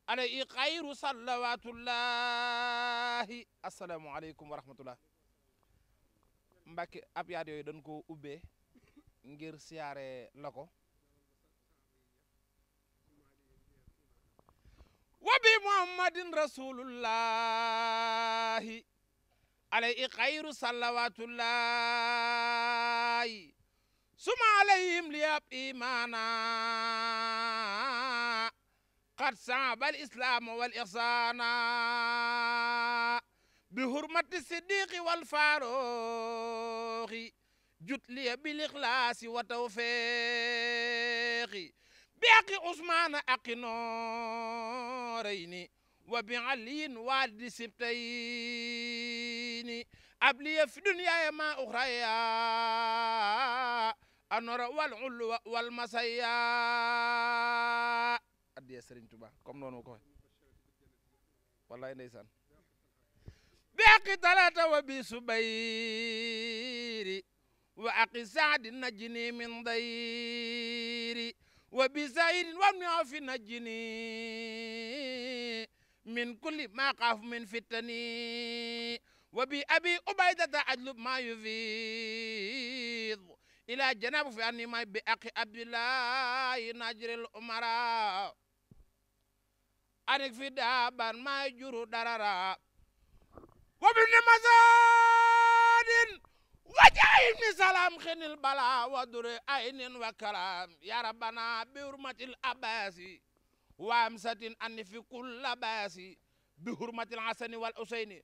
alayhi xayru salawatullahi. asalaamualeykum wa rahmatullah. Mbàkke ab yaat yooyu dañ ko ubbee ngir siyaare la ko wa bi muhammadin rasulullahi alayhi xayru salawatullahi suma alayhim liyab imana qad saaba al islam wal ihsana bi hurmati siddiqi wal faruqi jut liya bil ikhlasi wa tawfiqi bi aqi usmana aqi norayni wa bi aliyin walidi sibtayni abliya fi dunyaya ma ukhraya anora wal ulwa wal masaya. addiya Sëriñ Tuba comme noonu ko wallahi ndeysaan. bi aqi talata wa bi subayri wa aqi saadi najini min dayri wa bi saidin wa mi fi najini min kulli ma xaafu min fitani wa bi abi ubaydata ajlub ma yufid ila janabu fi anni may bi aqi abdillahi najril umara anik fi daban may juru darara وابن مزاد وجاهل من سلام خن البلاء ودر عين وكرام يا ربنا بحرمة الأباس وامسة أن في كل باس بحرمة الحسن والحسين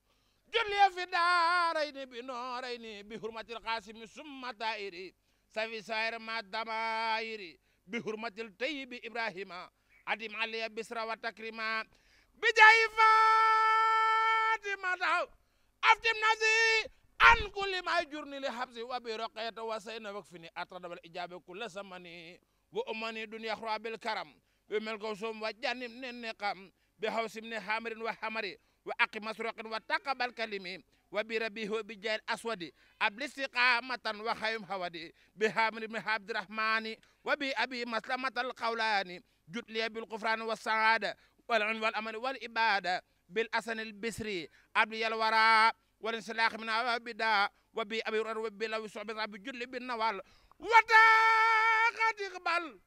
جل في دارين بنورين بحرمة القاسم ثم طائر سفي سائر ما الدمائر بحرمة الطيب إبراهيم عدم علي بسرى وتكريما بجاي فاطمة أفتم نفسي عن كل ما يجرني لحبسي وبرقية وسين وكفني أطرد والإجابة كل زمني وأمني دنيا أخرى بالكرم بملك وسوم وجانب من النقم بحوس من حامر وحمر وأقي مسروق وتقبل كلمي وبربيه وبجاء الأسود أبل استقامة وخيم هودي بحامر من عبد الرحمن وبأبي مسلمة القولاني جد لي بالغفران والسعادة والعلم والأمن والإبادة بالأسن البسري أبلي الوراء والانسلاخ من أبدا وبي أبي رر وبي لو صعب ربي جل بالنوال وتاقت إقبال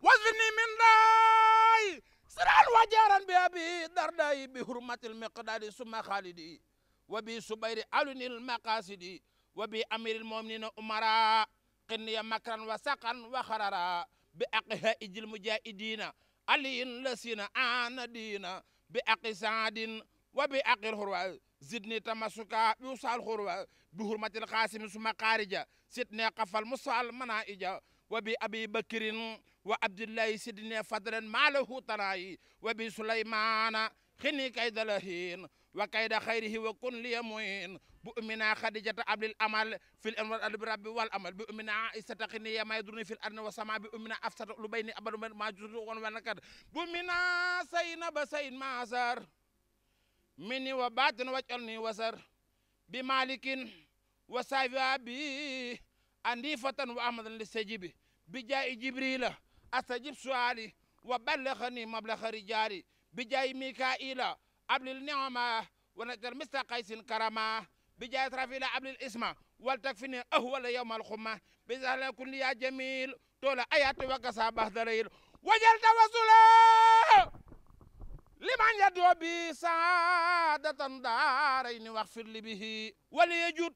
وزني من داي سرعا وجارا بأبي درداي بحرمة المقدار ثم خالدي وبي سبير ألن المقاصد وبي أمير المؤمنين أمراء قني مكرا وسقا وخررا بأقها إجل المجاهدين علي لسين آن دينا بأقي سعد وبأقي الخروة زدني تمسكا بوصال الخروة بحرمة القاسم ثم خارجة ستني قفل مصال منائجة وبأبي بكر وعبد الله سدني فضلا ما له تراي وبسليمان خني كيد لهين وكيد خيره وكن لي معين بؤمنا خديجة عبد الأمل في الأمر الرب والأمل بؤمنا عائشة خني ما يدرني في الأرض والسماء بؤمنا أفسر لبين أبد ما جزء ونكد بؤمنا سينب سين معزر مني وباطن وجعلني وسر بمالك وسايف أبي عندي فتن وأحمد للسجيب بجاي جبريل أستجيب سؤالي وبلغني مبلغ رجالي بجاي ميكائيل قبل النعمة ونجر مستر قيس كرما بجاي رافيل قبل الاسم والتكفيني أهول يوم الخمة بزهل كل يا جميل طول آيات وكسا بهدريل وجلت وصلا لمن يدعو بي سعادة دارين واغفر لي به وليجد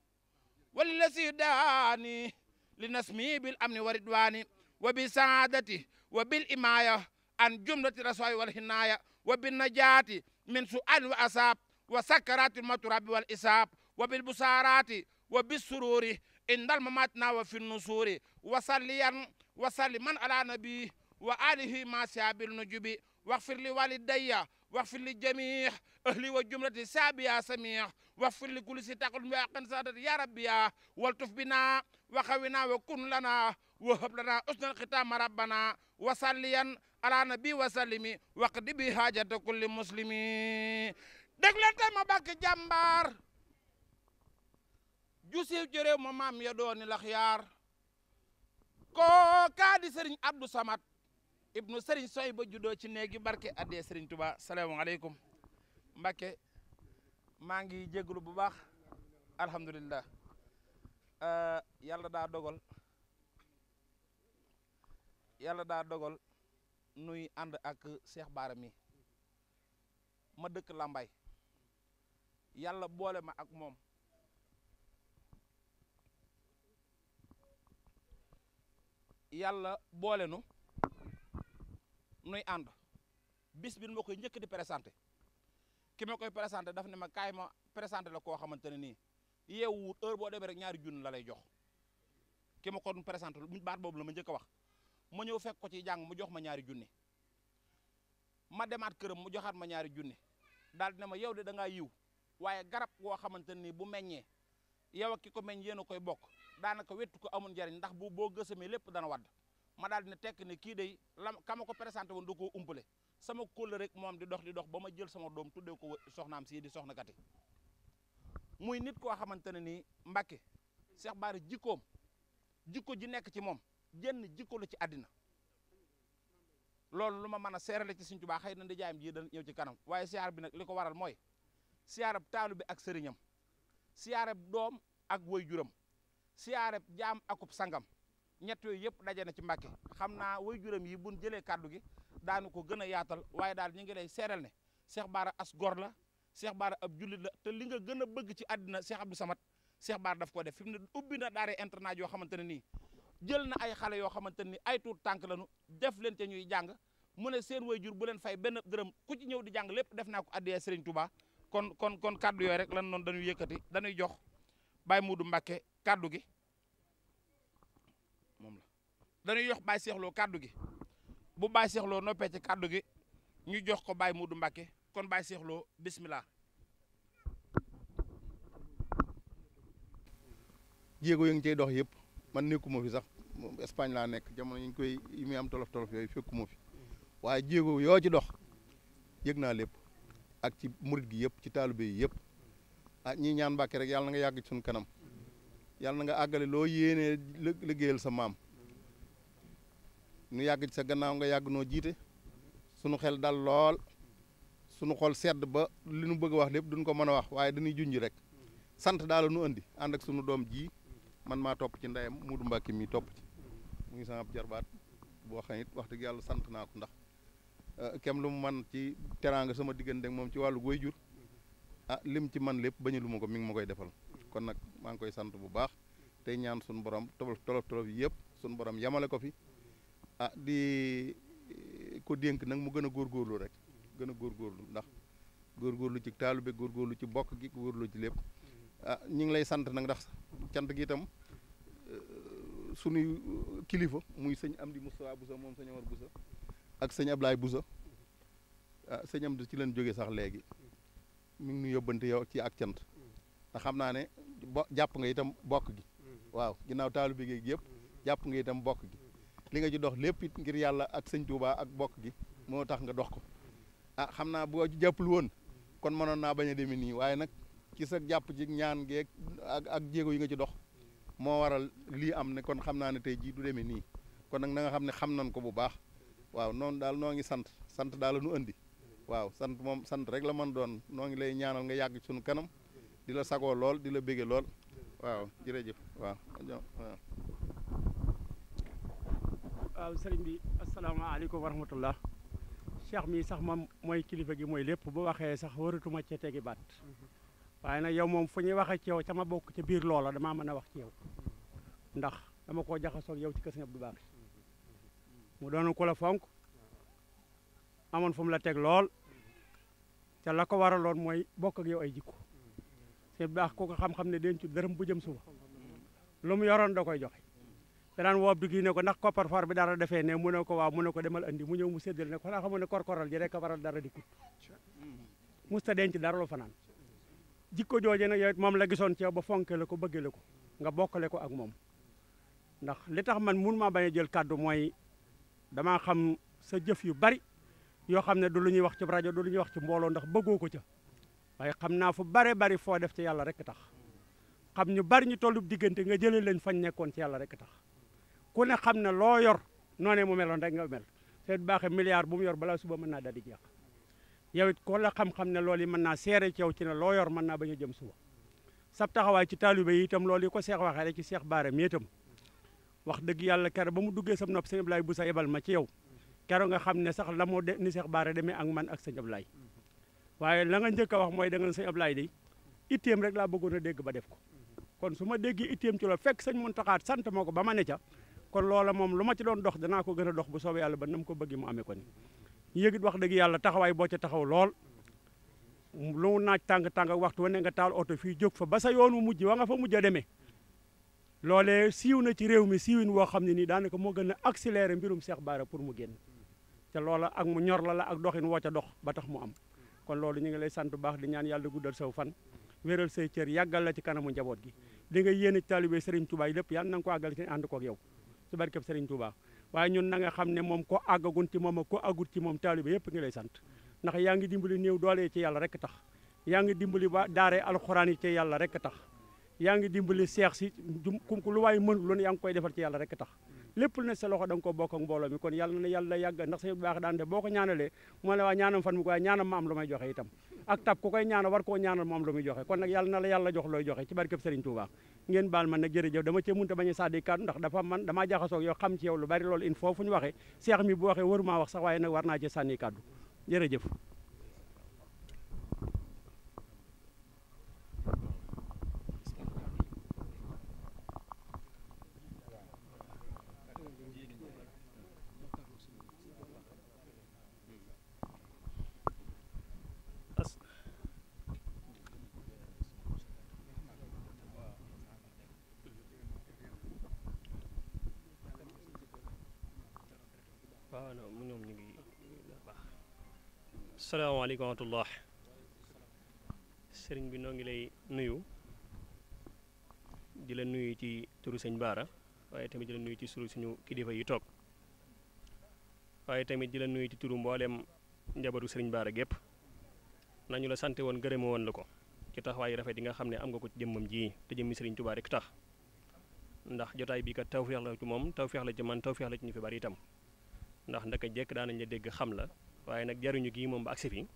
وللذي داني لنسمي بالأمن والرضوان وبسعادته وبالإماية عن جملة الرسول والحناية وبالنجاة من سؤال وأصاب وسكرات المتراب والإصاب وبالبصارات وبالسرور عند المماتنا وفي النصور وصليا وسلما على نبي وآله ما ساب النجوب واغفر لوالدي واغفر لجميع أهلي وجملة ساب يا سميع واغفر لكل ستاقل وأقن سادة يا ربي والتف بنا وخونا وكن لنا وهب لنا حسن الختام ربنا وصليا على نبي وسلم وقد به حاجة كل مسلم dégg leen tey ma bàkk jàmbaar jusiw jëréew ma maam ya dooni lax yaar ko kaa di sëriñ Abdou Samad ibnu sëriñ soy ba juddoo ci néegi barke addee sëriñ Tuba salaamaaleykum Mbàkke maa ngi jégalu bu baax alhamdulillah yàlla daa dogal nuy ànd ak Cheikh Bara mi ma dëkk Lambaye yàlla boole ma ak moom yàlla boole nuy ànd bis bi ma koy njëkk di présenté ki ma koy présenté daf ne ma kaay ma présenté la koo xamante ne nii yeewu heure boo demee rek ñaari junni la lay jox ki ma ko doon présenté baat boobu la ma njëkk a wax ma ñëw fekk ko ci jàng mu jox ma ñaari junni ma demaat këram mu joxaat ma ñaari junni daal di ne ma yow de da ngaa yiw waaye garab goo xamante ne nii bu meññee yow ak ki ko meññ yéen a koy bokk daanaka wettu ko amul njariñ ndax boo gësamee lépp dana wadd ma daal di ne tekk ne kii day kama ko présenté woon da koo umpale sama kóllëre rek moom di dox ba ma jël sama doom tuddee ko soxnaam sii di soxna Kati muy nit koo xamante ne nii Mbàkke Cheikh Bara jikko ji nekk ci moom jenn jikko la ci àddina loolu lu ma mën a seerale ci Sëriñ Tuubaa xëy na ndijaayam ji dañ ñëw ci kanam waaye siyaar bi nag li ko waral mooy siyaarab taalibe ak sëriñam siyaarab doom ak waajuram siyaarab jaam akub sangam ñett yooyu yëpp daje na ci Mbàkke xam naa waajuram yi buñ jëlee kàddu gi daanu ko gën a yaatal waaye daal ñu ngi lay seeral ne Cheikh Bara as gor la Cheikh Bara ab jullit la te li nga gën a bëgg ci àddina Cheikh Abdou Samad Cheikh Bara daf ko def fi mu ne ubbi na daara internat yoo xamante ne nii jël na ay xale yoo xamante ne nii ay tuut tànk lañu def leen te ñuy jàng mu ne seen waajur bu leen fay benn dërëm ku ci ñëw di jàng lépp def naa ko addiyee Serigne Touba kon kaddu yooyu rek lan noonu dañuy yëkkati dañuy jox Baye Modou Mbacké kaddu gi moom la dañuy jox Baye Cheikh Lo kaddu gi bu Baye Cheikh Lo noppee ci kaddu gi ñu jox ko Baye Modou Mbacké kon Baye Cheikh Lo bismillah. jéego yi ngi cay dox yëpp man nekkuma fi sax Espagne laa nekk jamono yi ñu koy yi muy am tolof tolof yooyu fekkuma fi waaye jéego yoo ci dox yëg naa lépp ak ci murit gi yëpp ci taalibe yi yëpp ah ñii ñaan Mbàkke rek yàlla na nga yàgg ci suñu kanam yàlla na nga àggale loo yéenee liggéeyal sa maam nu yàgg ci sa gannaaw nga yàgg noo jiite sunu xel dal lool sunu xol sedd ba li nu bëgg a wax lépp duñ ko mën a wax waaye dañuy junj rek sant daal nu andi ànd ak sunu doom ji man maa topp ci ndeyam Modou Mbacké mi topp ci mu ngi sama jarbaat boo xam it wax dëgg yàlla sant naa ko ndax kem lu mu man ci teraanga sama diggante ak moom ci wàllu waajur ah lim ci man lépp bañu lu ma ko mi ngi ma koy defal kon nag maa ngi koy sant bu baax tey ñaan sunu borom tolof yi yëpp sunu borom yamale ko fi ah di ko dénk nag mu gën a góorgóorlu rek gën a góorgóorlu ndax góorgóorlu ci taalibe góorgóorlu ci bokk gi góorgóorlu ci lépp ah ñu ngi lay sant nag ndax cant gi itam sunuy kilifa muy sëñ Amdi Moustapha Boussa moom sëñ Amar Boussa ak sëñ Ablaye Boussa ah sëñ Amdi ci leen jógee sax léegi mi ngi nu yóbbante yow ci ak cant te xam naa ne jàpp nga itam bokk gi waaw ginnaaw taalibe gi yëpp jàpp nga itam bokk gi li nga ci dox lépp it ngir yàlla ak sëñ Touba ak bokk gi moo tax nga dox ko ah xam naa boo jàppul woon kon mënoon naa bañ a demee nii waaye nag ci sa jàpp ci ñaan geeg ak jéego yi nga ci dox moo waral lii am ne kon xam naa ne tey jii du demee nii kon nag na nga xam ne xam nañ ko bu baax waaw noonu daal noo ngi sant daal la nu andi waaw sant moom sant rek la mën doon noo ngi lay ñaanal nga yàgg suñu kanam di la sagoo lool di la bége lool waaw jërëjëf waaw. waaw sëriñ bi asalaamaaleykum wa rahmatullah Cheikh mi sax moom mooy kilifa gi mooy lépp bu waxee sax waratuma cee tegi baat waaye nag yow moom fu ñuy waxee ci yow ca ma bokk ca biir loola damaa mën a wax ci yow ndax dama koo jaxasoo ak yow ci kër Sëñ Abdou Bara mu doon ko la fonk amoon fu mu la teg lool te la ko waraloon mooy bokk ak yow ay jikko Sëñ Abdou Bara ku ko xam-xam ne dencu dërëm bu jëm suba lu mu yoroon da koy joxe danaan woob dugg ne ko ndax koppar bi dara defee ne mu ne ko waaw mu ne ko demal andi mu ñëw mu séddale ne ko xanaa xamoon ne korkoral ji rek a waral dara di kut musta denc dara lu fanaan jikko jooje nag yow moom la gisoon ci yow ba fonke la ko bëgge la ko nga bokkale ko ak moom ndax li tax man mun maa bañ a jël kàddu mooy damaa xam sa jëf yu bari yoo xam ne du lu ñuy wax ci rajo du lu ñuy wax ci mbooloo ndax bëggoo ko ca waaye xam naa fu bari foo def ci yàlla rek tax xam ñu bari ñu tollub diggante nga jëlee leen fañ nekkoon ci yàlla rek tax ku ne xam ne loo yor noonee mu meloon rek nga mel seet baaxe milliard bu mu yor balaa suba mën naa daal di jeex yow it ko la xam-xam ne loolu yi mën naa seere ci yow ci ne loo yor mën naa bañ a jëm suba sab taxawaay ci taalibe yi itam loolu yi ko seex waxee rek ci seex baara mi itam wax dëgg yàlla kero ba mu duggee sam nopp sëñ Ablaye bu sa yebal ma ci yow kero nga xam ne sax la moo de ni seex baara demee ak man ak sëñ Ablaye waaye la nga njëkk a wax mooy da nga ne sëñ Ablaye de itteem rek laa bëggoon a dégg ba def ko kon su ma déggee itteem ci loolu fekk sëñ Muntaxa sant moo ko ba ma ne ca kon loola moom lu ma ci doon dox danaa ko gën a dox bu soobee yàlla ba nam ko bëgg mu amee ko ni yëgit wax dëgg yàlla taxawaay boo ca taxaw lool lu naaj tàng-tàng waxtu wa ne nga taal oto fii jóg fa ba sa yoonu mujj wa nga fa mujj a demee loolee siiw na ci réew mi siiwin woo xam ne nii daanaka moo gën a accéléré mbirum Cheikh Bara pour mu génn te loola ak mu ñor la ak doxin woo ca dox ba tax mu am kon loolu ñu ngi lay sant bu baax di ñaan yàlla guddal saw fan wéral say cër yàggal la ci kanamu njaboot gi di nga yéene taalibe Serigne Touba yi lépp yàlla na nga ko àggal ci ànd koog yow ci barkeb Serigne Touba waaye ñun na nga xam ne moom ko àggagun ci moom ak ko àggut ci moom taalibe yëpp ngi lay sant ndax yaa ngi dimbali néew doole ci yàlla rek tax yaa ngi dimbali ba daare alxuraan yi ci yàlla rek tax yaa ngi dimbali seex si ku lu waaye mënul loon yaa ngi koy defal ci yàlla rek tax lépp lu ne sa loxo da nga ko bokk ak mbooloo mi kon yàlla na yàlla yàgg ndax sa baax daan de boo ko ñaanalee moo la waa ñaanam fan mu ko waaye ñaanam ma am lu may joxe itam ak tab ku koy ñaanal war koo ñaanal mu am lu muy joxe kon nag yàlla na la yàlla jox looy joxe ci barkeb Serigne Touba ngeen baal man nag jërëjëf dama cee mënta bañ a sàddi kàddu ndax dafa man damaa jaxasoog yow xam ci yow lu bari loolu il faut fu ñu waxee seex mi bu waxee waruma wax sax waaye nag war naa ci sànni kàddu jërëjëf waaw mu ñoom ñu ngi baax salaamaaleykum wa rahmatullah sëriñ bi noo ngi lay nuyu di la nuyu ci turu sëñ Bara waaye tamit di la nuyu ci turu suñu kilifa yi toog waaye tamit di la nuyu ci turu mboolem njabootu sëriñ Bara gépp nañu la sante woon gërëme woon la ko ci taxawaay rafet yi nga xam ne am nga ko ci jëmmam ji te jëmmi sëriñ Touba rek tax ndax jotaay bi kat tawfeex la ci moom tawfeex la ci man tawfeex la ci ñu fi bari itam ndax ndaka jekk daanañ la dégg xam la waaye nag jaruñu gii moom ba agsi fi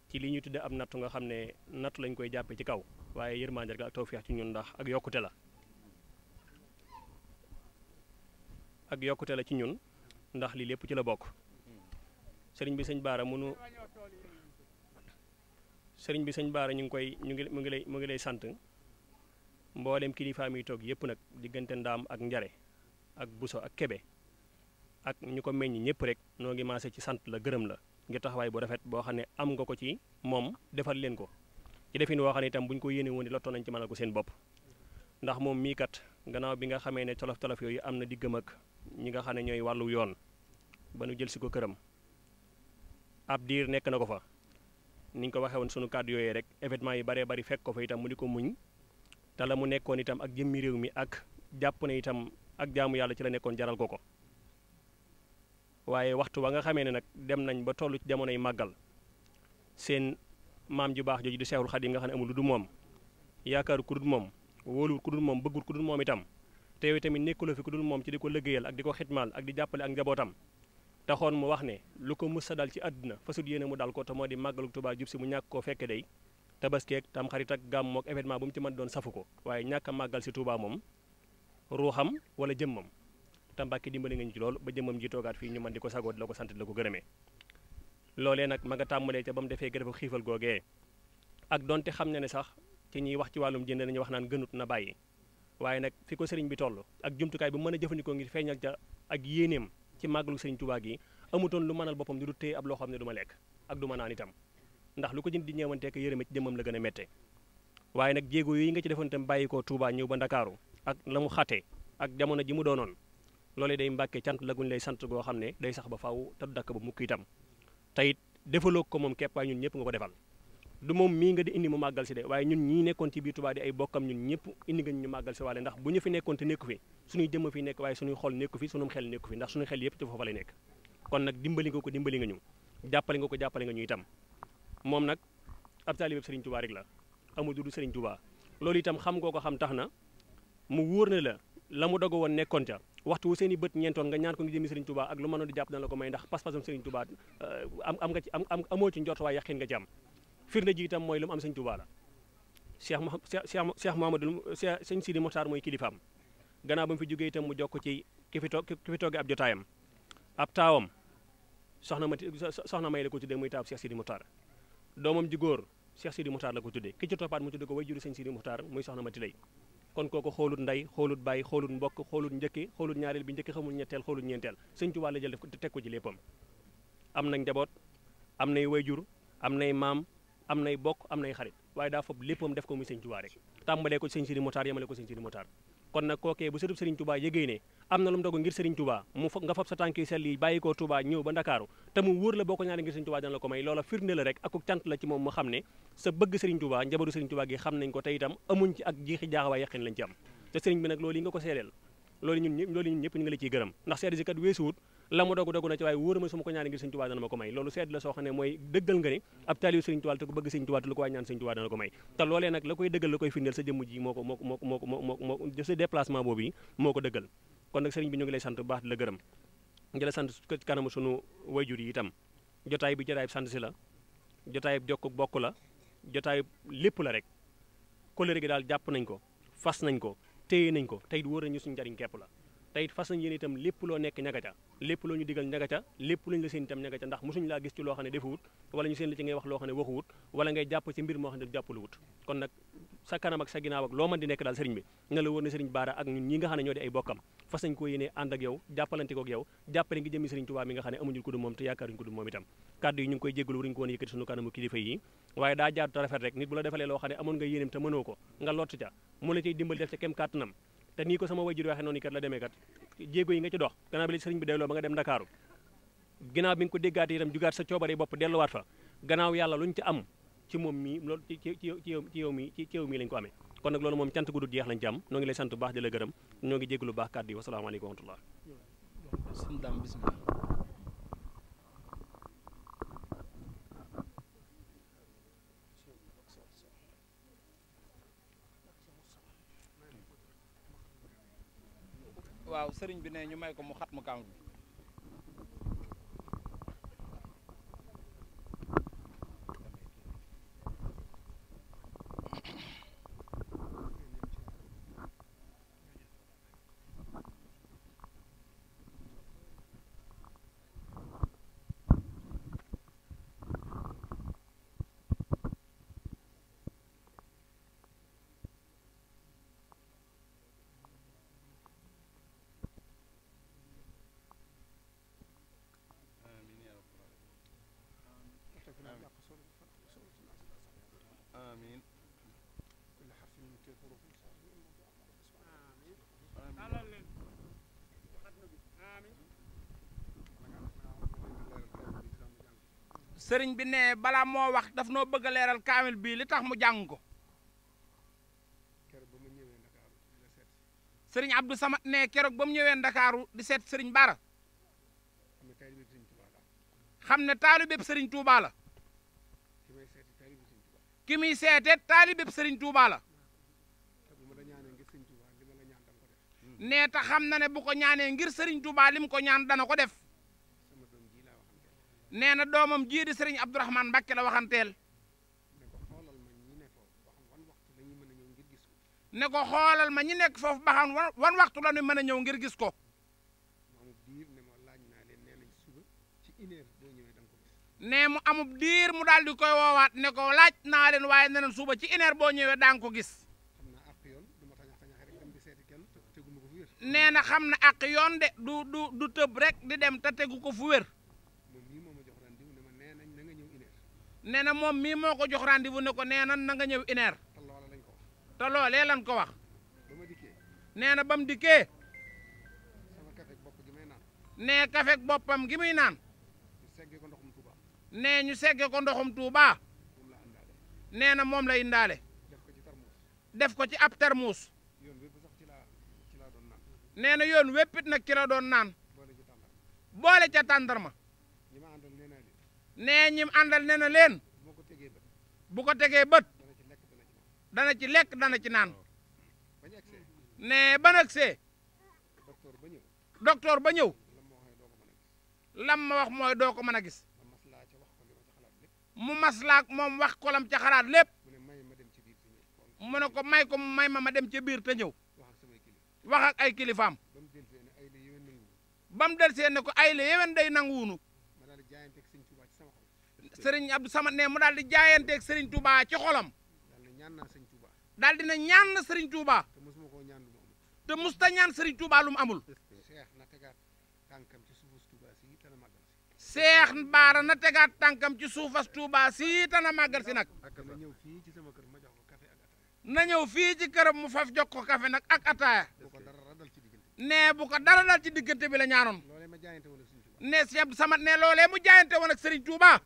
ci li ñu tudde ab nattu nga xam ne nattu lañ koy jàppe ci kaw waaye yërmande rek ak tawfeex ci ñun ndax ak yokkute la ak yokkute la ci ñun ndax lii lépp ci la bokk sëriñ bi sëñ Bara mu ngi lay sant mboolem kilifaam yi toog yëpp nag diggante ndaam ak njare ak buso ak kebe ak ñu ko meññ ñëpp rek noo ngi maase ci sant la gërëm la ngir taxawaay bu rafet boo xam ne am nga ko ci moom defal leen ko ci defin woo xam ne itam bu ñu ko yéene woon di lottoon nañ ci mënal ko seen bopp ndax moom mii kat gannaaw bi nga xamee ne tolof-tolof yooyu am na diggam ak ñi nga xam ne ñooy wàllu yoon ba nu jël si ko këram ab diir nekk na ko fa ni ñu ko waxee woon sunu kàddu yooyee rek événement yi baree bari fekk ko fa itam mu di ko muñ te la mu nekkoon itam ak jëmmi réew mi ak jàpp ne itam ak jaamu yàlla ci la nekkoon jaral ko ko waaye waxtu ba nga xamee ne nag dem nañ ba toll ci jamonoy màggal seen maam ju baax jooju di Seexul Xadim nga xam ne amul lu dul moom yaakaaru ku dul moom wóoluwul ku dul moom bëggul ku dul moom itam te yow tamit nekkuloo fi ku dul moom ci di ko liggéeyal ak di ko xitmaal ak di jàppale ak njabootam taxoon mu wax ne lu ko mës a dal ci àdduna fasut yéene mu dal ko te moo di màggalu Tuubaa jub si mu ñàkk koo fekke day tabaskeeg tam xarit ak gàmm ak événement bu mu ci mën doon safu ko waaye ñàkk a màggal si Tuubaa moom ruuxam wala jëmmam te Mbàkke dimbali nga ñu ci loolu ba jëmmam ji toogaat fii ñu mën di ko sagoo di la ko sant di la ko gërëmee loolee nag ma nga tàmbalee ca ba mu defee gërëfa xiifal googee ak donte xam ne ne sax ci ñuy wax ci wàllum jënd nañu wax naan gënut na bàyyi waaye nag fi ko sëriñ bi toll ak jumtukaay bu mën a jëfandikoo ngir feeñal ca ak yéeneem ci màggalu sëriñ Tuubaa gi amutoon lu mënal boppam di du téye ab loo xam ne du ma lekk ak du ma naan itam ndax lu ko jënd di ñeewantee ko yërëme ci jëmmam la gën a métte waaye nag jéego yi nga ci defoon itam bàyyi ko Tuubaa ñëw ba Ndakaaru ak la mu xatee ak jamono ji mu doonoon loolee day Mbàkke cant la guñ lay sant goo xam ne day sax ba faaw te du dakk ba mukk itam te it defaloo ko moom képp waaye ñun ñëpp nga ko defal du moom mii nga di indi mu màggal si de waaye ñun ñii nekkoon ci biir Tuubaa di ay bokkam ñun ñëpp indi nga ñu màggal si waale ndax bu ñu fi nekkoon te nekku fi suñuy jëmm fi nekk waaye suñuy xol nekku fi suñu xel nekku fi ndax suñu xel yëpp ci foofa lay nekk kon nag dimbali nga ko dimbali nga ñu jàppale nga ñu itam moom nag ab taalibe Sëriñ Tuubaa rek la amul du Sëriñ Tuubaa loolu itam xam ngoo ko xam tax na mu wóor na la mu dogo woon nekkoon ca waxtu wu seen i bët ñeentoon nga ñaan ko ngi jëmi Serigne Touba ak lu mënoon di jàpp dana la ko may ndax pas-pasam Serigne Touba am nga ci amoo ci njort waaye yaqin nga ci am firnde ji itam mooy lu mu am Serigne Touba la Cheikh Mouhamadou Sëñ Sidi Mokhtar mooy kilifaam gannaaw ba mu fi jógee itam mu jokk ci ki fi toogee ab jotaayam ab taawam soxna may la ko tuddee muy taaw Cheikh Sidi Mokhtar doomam ji góor Cheikh Sidi Mokhtar la ko tuddee ki ci toppaat mu tuddee ko way juru Sëñ Sidi Mokhtar muy soxna Mati Lay kon kooku xoolut nday xoolut bàyyi xoolut mbokk xoolut njëkki xoolut ñaareel bi njëkki xamul ñetteel xoolut ñeenteel Sëñ Tuubaa la jël def teg ko ci léppam am nañ njaboot am nay wayjur am nay maam am nay bokk am nay xarit waaye daa fob léppam def ko muy Sëñ Tuubaa rek tàmbalee ko Sëñ Sidi Mokhtar yemale ko Sëñ Sidi Mokhtar kon nag kookee bu sëtub Sëriñ Tuubaa yëgee ne am na lu mu dogu ngir Sëriñ Tuubaa nga fab sa tànk yu sell yi bàyyi ko Tuubaa ñëw ba Ndakaaru te mu wóor la boo ko ñaanee ngir Sëriñ Tuubaa dana la ko may loola firnde la rek akuk cant la ci moom mu xam ne sa bëgg Sëriñ Tuubaa njabootu Sëriñ Tuubaa gi xam nañ ko te itam amuñ ci ak jiixi jaaxawaay yaqin lañ ci am te sëriñ bi nag loolu yi nga ko seedeel loolu ñun ñëpp ñu ngi la ciy gërëm ndax seede si kat weesuwut la mu dogu na ci waaye wóor ma su ma ko ñaanee ngir Sëriñ Tuubaa dana ma ko may loolu seede la soo xam ne mooy dëggal nga ne ab taalibu Sëriñ Tuubaa te ko bëgg Sëriñ Tuubaa te lu ko waay ñaan Sëriñ Tuubaa dana ko may te loolee nag la koy dëggal la koy firndeel sa jëmm ji moo sa déplacement boobu yi moo ko dëggal kon nag sëriñ bi ñu ngi lay sant bu baax di la gërëm di la sant ci kanamu sunu wayjur yi itam jotaay bi jotaay bi sant si la jotaay bi jokk bokk la jotaay lépp la rek kóllëre gi daal jàpp nañ ko fas nañ ko téye nañ ko tey wóor nañu suñu njariñ képp la tey fas nañ yéen itam lépp loo nekk ñaga ca lépp loo ñu digal ñaga ca lépp lañu la seen itam ñaga ca ndax mosuñu laa gis ci loo xam ne defuwut wala ñu seen la ci ngay wax loo xam ne waxuwut wala ngay jàpp ci mbir moo xam ne jàppaluwut kon nag sa kanam ak sa ginnaaw ak loo mën di nekk daal sëriñ bi nga la wóor ne sëriñ Baara ak ñun ñi nga xam ne ñoo di ay bokkam fas nañ ko yéene ànd ak yow jàppalante ko ak yow jàppale ngi jëmi sëriñ Tuubaa mi nga xam ne amuñu ko du moom te yaakaaruñu ko du moom itam kàddu yi ñu ngi koy jégalu waruñu ko woon yëkkati sunu kanamu kilifa yi waaye daa jaadu te rafet rek nit bu la defalee loo xam ne amoon nga yéenem te mënoo ko nga lott ca mu la ciy dimbali def ca kem kàttanam te nii ko sama wajur waxee noonu kat la demee kat jéego yi nga ci dox gannaaw bi la sëriñ bi delloo ba nga dem Ndakaaru ginnaaw bi nga ko déggaate itam jugaat sa coobare bopp delluwaat fa gannaaw yàlla luñ ci am ci moom mii loolu ci yow mii lañ ko amee kon nag loolu moom cant gu dul jeex lañ ci am noo ngi lay sant bu baax di la gërëm ñoo ngi jéglu baax kàddu yi wasalaamaaleykum wa rahmatullah sëñ Dame bismillah waaw sëriñ bi ne ñu may ko mu xat mu kaamil bi آمين كل حرف من تلك الحروف sëriñ bi ne balaa moo wax daf noo bëgg a leeral kaamil bii li tax mu jàng ko sëriñ Abdou Samad ne keroog ba mu ñëwee Ndakaaru di seet sëriñ Bara xam ne taalibeb sëriñ Touba la ki muy seete taalibeb sëriñ Touba la nee ta xam na ne bu ko ñaanee ngir sëriñ Touba lim ko ñaan dana ko def nee na doomam jii di sëriñ Abdourahmane Mbacké la waxanteel ne ko xoolal ma ñi nekk foofu ba xam wan waxtu la ñu mën a ñëw ngir gis ko nee mu amub diir mu daal di koy woowaat ne ko laaj naa leen waaye neneen suba ci une heure boo ñëwee daan ko gis nee na xam na ak yoon de du tëb rek di dem te tegu ko fu wér nee na moom mii moo ko jox rendez-vous ne ko nee na nga ñëw une heure te loolee lan ko wax nee na ba mu dikkee nee kafek boppam gi muy naan nee ñu segge ko ndoxum Tuuba nee na moom la indaale def ko ci ab termuus nee na yoon wéppit nag ci la doon naan boole ca tàndarma nee ñim àndal nee na leen bu ko tegee bët dana ci lekk dana ci naan ne ba nag see docteur ba ñëw lam ma wax mooy doo ko mën a gis mu maslaak moom wax ko lam ca xalaat lépp mu ne ko may ko mu may ma dem ca biir te ñëw wax ak ay kilifaam ba mu del see ne ko ay la yewen day nanguwunu sëriñ Abdou Samad ne mu daal di jaayanteeg sëriñ Touba ci xolam daal dina ñaan na sëriñ Touba te musta ñaan sëriñ Touba lu mu amul Seex Baara na tegaat tànkam ci suufas Touba si tana màggal si nag na ñëw fii ci këram mu faf jox ko kafe nag ak ataaya ne bu ko dara dal ci diggante bi la ñaanoon ne Seex Abdou Samad ne loolee mu jaayante woon ak sëriñ Touba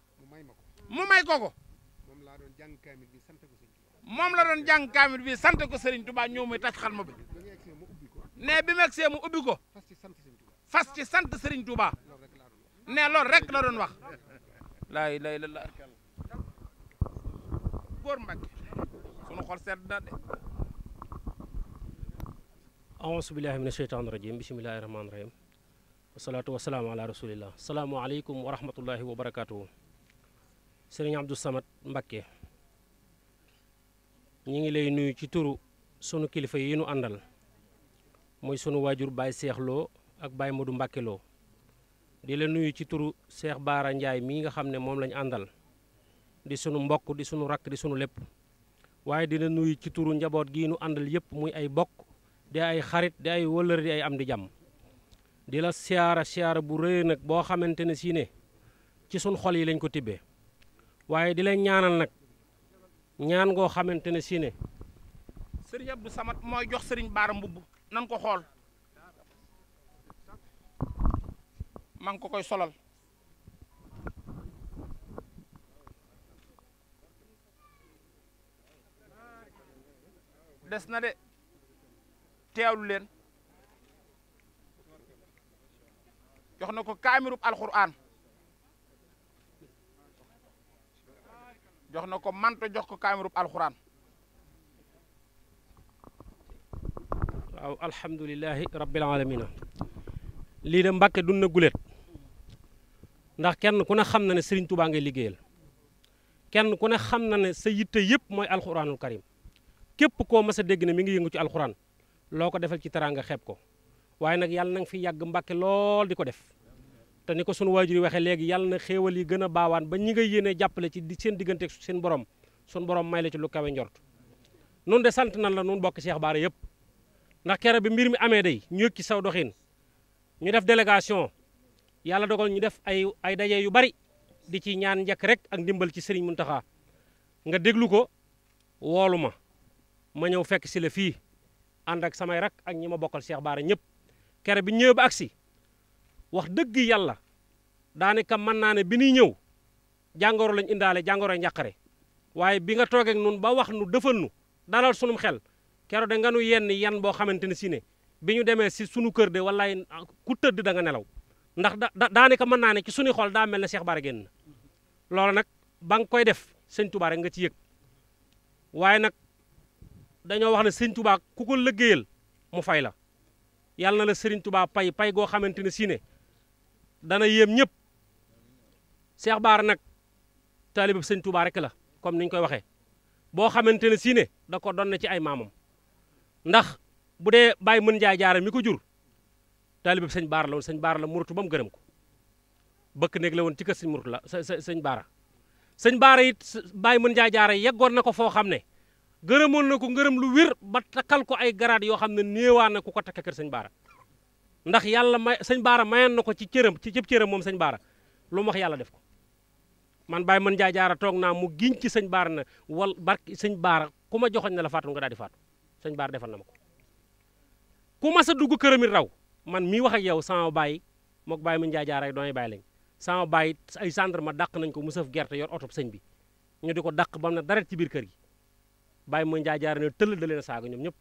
mu may ko ko moom la doon jàng kaamil bi sant ko sëriñ Touba ñëw muy taj xalma bi ne bi meg see mu ubbi ko fas ci sant sëriñ Touba ne loolu rek la doon wax laa ilaaha illallaah góor Mbàkke sunu xol sedd na de auzu billahi mina sheytaani rajim bismillahi rahmaani rahim wasalaatu wasalaamu ala rasulillah salaamualeykum wa rahmatullahi wa barakatuhu sëriñ Abdou Samad Mbakke ñi ngi lay nuyu ci turu sunu kilifa yi nu àndal muy sunu waajur Baye Seex Lo ak Baye Modou Mbakke Lo di la nuyu ci turu Seex Baara Njaay mii nga xam ne moom lañu àndal di sunu mbokk di sunu rakk di sunu lépp waaye di la nuyu ci turu njaboot gii nu àndal yëpp muy ay bokk di ay xarit di ay wëllëre di ay am di jàmm di la siyaara bu rëy nag boo xamante ne si ne ci sunu xol yi lañ ko tibbee waaye di leen ñaanal nag ñaan ngoo xamante ne si ne sëriñ Abdou Samad mooy jox sëriñ Baara mbubb nan ko xool maa ngi ko koy solal des na de teewlu leen jox na ko kaamirub alxuraan jox na ko manto jox ko kaamirub alxuraan waaw alhamdulilahi rabbil alamina lii de Mbàkke dun na guléet ndax kenn ku ne xam na ne Serigne Touba ngay liggéeyal kenn ku ne xam na ne sa yitte yëpp mooy alxuraanul karim képp koo mas a dégg ne mi ngi yëngu ci alxuraan loo ko defal ci teraanga xeeb ko waaye nag yàlla na nga fi yàgg Mbàkke lool di ko def te ni ko sunu waajur yi waxee léegi yàlla na xéewal yi gën a baawaan ba ñi nga yéene jàppale ci seen diggante seen borom sunu borom may la ci lu kawe njort nun de sant nan la nun bokk Cheikh Bara yëpp ndax kere bi mbir mi amee day ñu yëg ci saw doxin ñu def délégation yàlla dogal ñu def ay daje yu bari di ci ñaan njëkk rek ak ndimbal ci Serigne Mountakha nga déglu ko woolu ma ñëw fekk si la fii ànd ak samay rak ak ñi ma bokkal Cheikh Bara ñëpp kere bi ñëwee ba agsi wax dëgg yàlla daanaka mën naa ne bi ñuy ñëw jàngoro lañ indaale jàngoro njàqare waaye bi nga toogeek nun ba wax nu defal nu dalal sunum xel kero de nga nu yan boo xamante ne si ne bi ñu demee si sunu kër de wallaay ku tëdd da nga nelaw ndax daanaka mën naa ne ci suñu xol daa mel ne Cheikh Bara génn na loolu nag ba nga koy def sëñ Touba rek nga ci yëg waaye nag dañoo wax ne sëñ Touba ku ko lëggéeyal mu fay la yàlla na la Serigne Touba pay goo xamante ne si ne dana yéem ñëpp Cheikh Bara nag taalibe sëñ Touba rek la comme niñ koy waxee boo xamante ne si ne da ko doon na ci ay maamam ndax bu dee Baye Mën Njaay Jaara mi ko jur taalibe sëñ Bara la woon sëñ Bara la murutu ba mu gërëm ko bëkk néeg la woon ci kër sëñ murutu la sëñ Bara sëñ Bara it Baye Mën Njaay Jaara yeggoon na ko foo xam ne gërëmoon na ko ngërëm lu wér ba takkal ko ay garaat yoo xam ne néewaan na ku ko takk kër sëñ Bara ndax yàlla sëñ Bara mayoon na ko ci cëram ci cëb cëram moom sëñ Bara lu mu wax yàlla def ko man Baye Mën Njaay Jaara toog naa mu giñ ci sëñ Bara na wal barki sëñ Bara ku ma joxoñ na la faatu nga daal di faatu sëñ Bara defal na ma ko ku ma sa dugg këram it raw man mii wax ak yow sama baay mook Baye Mën Njaay Jaara ay doomay baay lañ sama baay ay gendarme dàq nañ ko mu sëf gerte yor oto sëñ bi ñu di ko dàq bam na dara ci biir kër gi Baye Mën Njaay Jaara ne tëll da leen a saaga ñoom ñëpp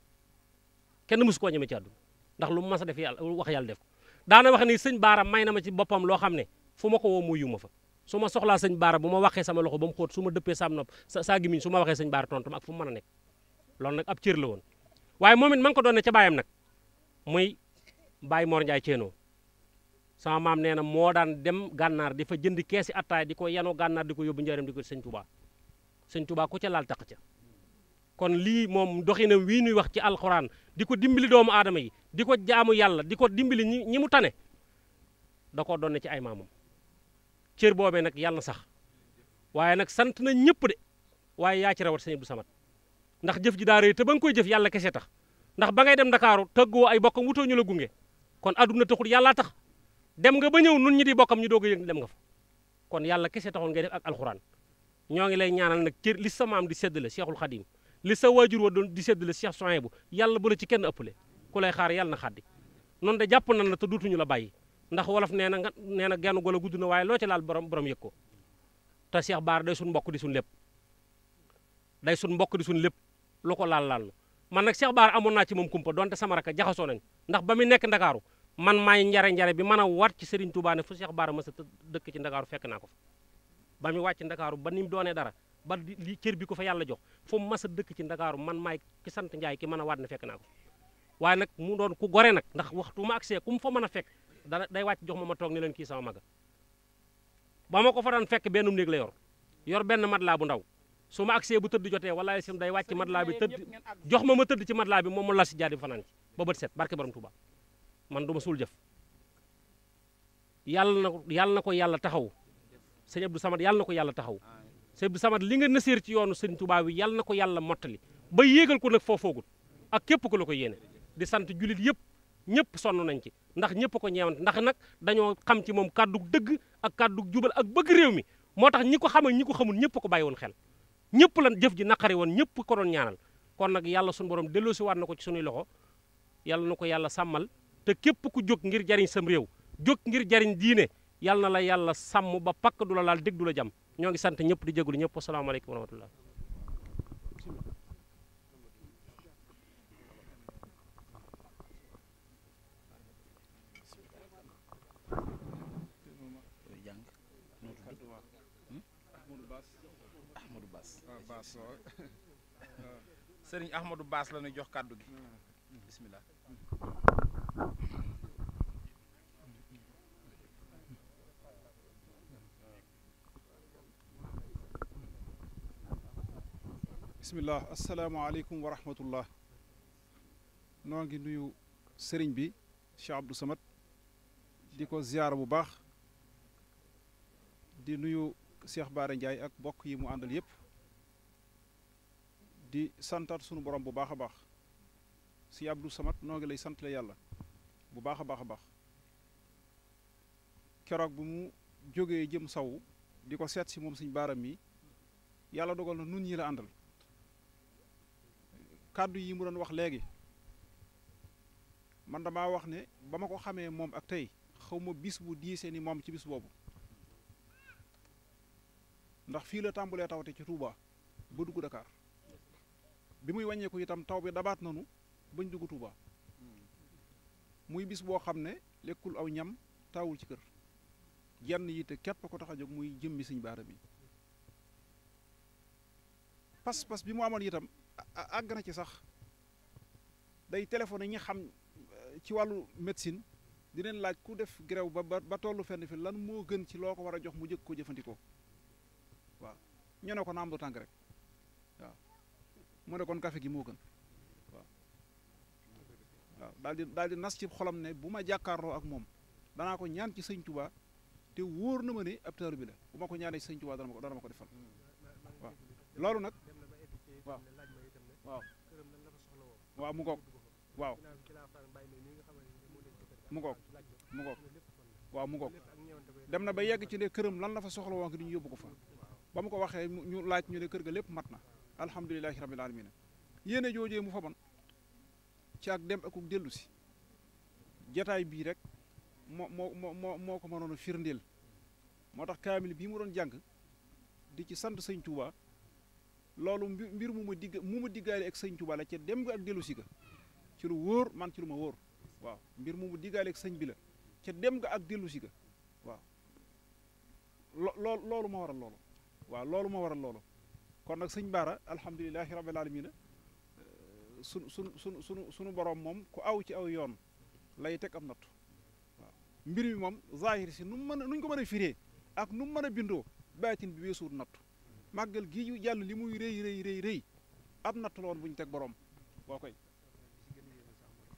kenn mësu koo ñeme ci àdduna ndax lu mu mas a def yàlla wax yàlla def ko daana wax ni sëñ Bara may na ma ci boppam loo xam ne fu ma ko woo mu yu ma fa su ma soxlaa sëñ Bara bu ma waxee sama loxo ba mu xóot su ma dëppee sam nopp saa gimiñ su ma waxee sëñ Bara tontu ma ak fu mu mën a nekk loolu nag ab cër la woon waaye moom it ma ngi ko doon ne ca baayam nag muy Baye Mor Ndiaye Ceenoo sama maam nee na moo daan dem gànnaar di fa jënd keesi attaay di ko yanoo gànnaar di ko yóbbu njëriñ di ko sëñ Touba sëñ Touba ku ca laal taq ca kon lii moom doxinam wii ñuy wax ci alxuraan di ko dimbali doomu aadama yi di ko jaamu yàlla di ko dimbali ñi mu tane da koo doon ci ay maamam cër boobee nag yàlla na sax waaye nag sant na ñëpp de waaye yaa ci rawat sëñ Abdou Samad ndax jëf ji daa rëy te ba nga koy jëf yàlla kese tax ndax ba ngay dem Ndakaaru tëggoo ay bokkam wutoo ñu la gunge kon adduna taxul yàllaa tax dem nga ba ñëw nun ñi di bokkam ñu doog a yëg dem nga fa kon yàlla kese taxoon ngay def ak alxuraan ñoo ngi lay ñaanal nag cër li sa maam di séddale Cheikhul Khadim li sa waajur wa doon di séddale Cheikh Souhaïbou yàlla bu la ci kenn ëppale ku lay xaar yàlla na xaddi noonu de jàpp nan la te duutuñu la bàyyi ndax wolof nee na genn golo gudd na waaye loo ci laal borom yëg ko te Cheikh Bara day suñ mbokk di suñ lépp day suñ mbokk di suñ lépp lu ko laal man nag Cheikh Bara amoon naa ci moom kumpa donte sama raka jaxasoo nañ ndax ba mu nekk Ndakaaru man maay njare bi mën a war ci Serigne Touba ne fu Cheikh Bara ma sa dëkk ci Ndakaaru fekk naa ko fa ba mu wàcc Ndakaaru ba ni mu doonee dara ba li cër bi ko fa yàlla jox fu mu mas a dëkk ci Ndakaaru man maay ki sant Njaay ki mën a waat ne fekk naa ko waaye nag mu doon ku gore nag ndax waxtu ma agsee ku mu fa mën a fekk day wàcc jox ma toog ni leen kii sama maga ba ma ko fa daan fekk benn néeg la yor benn matelas bu ndaw su ma agsee bu tëdd jotee wala sim day wàcc matelas bi tëdd jox ma tëdd ci matelas bi moom mu la si jaadi fanaan ci ba bët set barke borom Touba man du ma suul jëf yàlla na ko yàlla taxaw sëñ Abdou Samad yàlla na ko yàlla taxaw sëñ Abdou Samad li nga nëseer ci yoonu sëñ Touba bi yàlla na ko yàlla mottali ba yéegal ko nag foofoogul ak képp ko la ko yéene di sant jullit yëpp ñëpp sonn nañ ci ndax ñëpp ko ñeewante ndax nag dañoo xam ci moom kàddu dëgg ak kàddu jubal ak bëgg réew mi moo tax ñi ko xam ak ñi ko xamul ñëpp ko bàyyi woon xel ñëpp lan jëf ji naqari woon ñëpp ko doon ñaanal kon nag yàlla suñu borom delloosi waat na ko ci suñuy loxo yàlla na ko yàlla sàmmal te képp ku jóg ngir jariñ sam réew jóg ngir jariñ diine yàlla na la yàlla sàmm ba pakk du la laal dégg du la jam ñoo ngi sant ñëpp di jégalu ñëpp asalaamaaleykum wa rahmatullah Sëriñ Ahmadou Bass la ñuy jox kàddu gi bismillah bismillah asalaamaaleykum wa rahmatullah noo ngi nuyu sëriñ bi Cheikh Abdou Samad di ko ziyaara bu baax di nuyu Cheikh Bara Ndiaye ak bokk yi mu àndal yépp di santaat sunu borom bu baax a baax si Abdou Samad noo ngi lay sant la yàlla bu baax a baax a baax keroog bu mu jógee jëm saw di ko seet si moom suñ baaram mi yàlla dogal na nun ñi la àndal kàddu yi mu doon wax léegi man damaa wax ne ba ma ko xamee moom ak tey xaw ma bis bu diisee ni moom ci bis boobu ndax fii la tàmbulee tawte ci Touba ba dugg Dakar bi muy wàññeeku itam taw bi dabaat nanu bañ dugg Touba muy bis boo xam ne lekkul aw ñam taawul ci kër jenn yitte képp ko tax a jóg muy jëmmi Sëñ Baara bi pas-pas bi mu amoon itam àgg na ci sax day téléphoné ñi xam ci wàllu médecine di leen laaj ku def grève ba tollu fenn fi lan moo gën ci loo ko war a jox mu jëkk ko jëfandikoo waaw ñu ne ko naam du tànk rek waaw mu ne kon café gi moo gën waaw daal di nas ci xolam ne bu ma jàkkaarloo ak moom danaa ko ñaan ci Sëñ Tuubaa te wóor na ma ne ab taalibe bi la bu ma ko ñaanee ci Sëñ Tuubaa dana ma ko defal waaw loolu nag waaw mu ngoog waaw mu ngoog waaw mu ngoog dem na ba yegg ci ne këram lan la fa soxla woon di ñu yóbbu ko fa ba mu ko waxee ñu laaj ñu ne kër ga lépp mat na alhamdulilahi rabbil alamin yéene joojee mu fa bon ci ak dem akuk dellu si jataay bii rek moo ko mënoon a firndeel moo tax kaamil bii mu doon jàng di ci sant Sëñ Tuubaa loolu mbir mu ma diggaale ak Sëñ Tuubaa la ca dem nga ak dellu si ga ci lu wóor man ci lu ma wóor waaw mbir mu diggaale ak sëñ bi la ca dem nga ak dellu si ga waaw loolu moo waral loolu waaw loolu moo waral loolu kon nag Sëñ Baara alhamdulilahi rabbil alamin sunu borom moom ku aw ci aw yoon lay teg am nattu waaw mbir mi moom zahir si nu mu mën a nuñ ko mën a firee ak nu mu mën a bindoo baatin bi weesuwut nattu màggal gii yu jàll li muy rëy ab nattu la woon bu ñu teg borom boo koy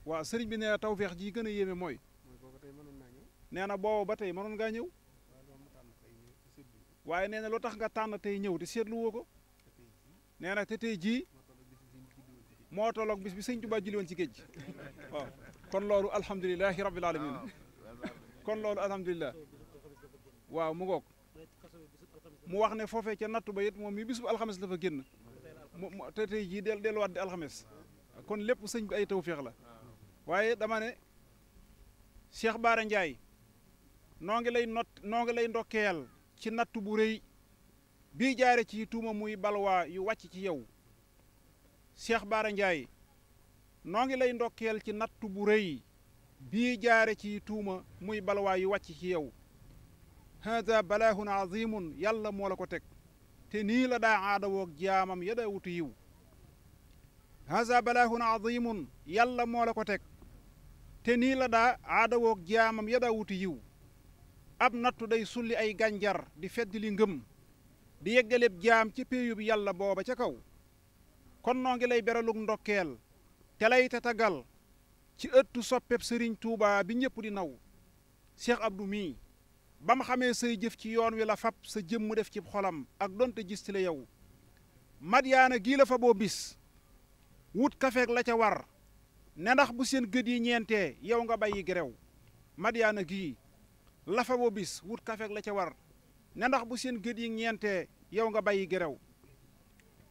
waaw sëriñ bi nee na tawfeex ji gën a yéeme mooy nee na boobu ba tey mënoon ngaa ñëw waaye nee na loo tax nga tànn tey ñëw te seetlu woo ko nee na te tey jii moo tolloog bis bi sëñ Tuubaa julli woon ci géej gi waaw kon loolu alhamdulilahi rabbil alamin kon loolu alhamdulilah waaw mu ngoog mu wax ne foofee ca nattu ba it moom mi bis bu alxames la fa génn te tey jii delluwaat di alxames kon lépp sëñ bi ay tawfeex la waaye dama ne Cheikh Bara Ndiaye noo ngi lay ndokkeel ci nattu bu rëy bii jaare ci tuuma muy balwaa yu wàcc ci yow Cheikh Bara Ndiaye noo ngi lay ndokkeel ci nattu bu rëy bii jaare ci tuuma muy balwaa yu wàcc ci yow hada balaahun azimun yàlla moo la ko teg te nii la daa aada woog jaamam ya daa wutu yiw hada balaahun azimun yàlla moo la ko teg te nii la daa aada woog jaamam ya daa wutu yiw ab nattu day sulli ay gànjar di fedd li ngëm di yeggaleb jaam ci péeyub yàlla booba ca kaw kon noo ngi lay beralug ndokkeel te lay tatagal ci ëttu soppeb sëriñ Tuuba bi ñëpp di naw Cheikh Abdou mii ba mu xamee say jëf ci yoon wi la fab sa jëmm def ci xolam ak donte gis ci la yow Madyaana gii la fa boo bis wut kafeeg la ca war ne ndax bu seen gët yi ñeentee yow nga bàyyi gerew Madyaana gii la fa boo bis wut kafeeg la ca war ne ndax bu seen gët yi ñeentee yow nga bàyyi gerew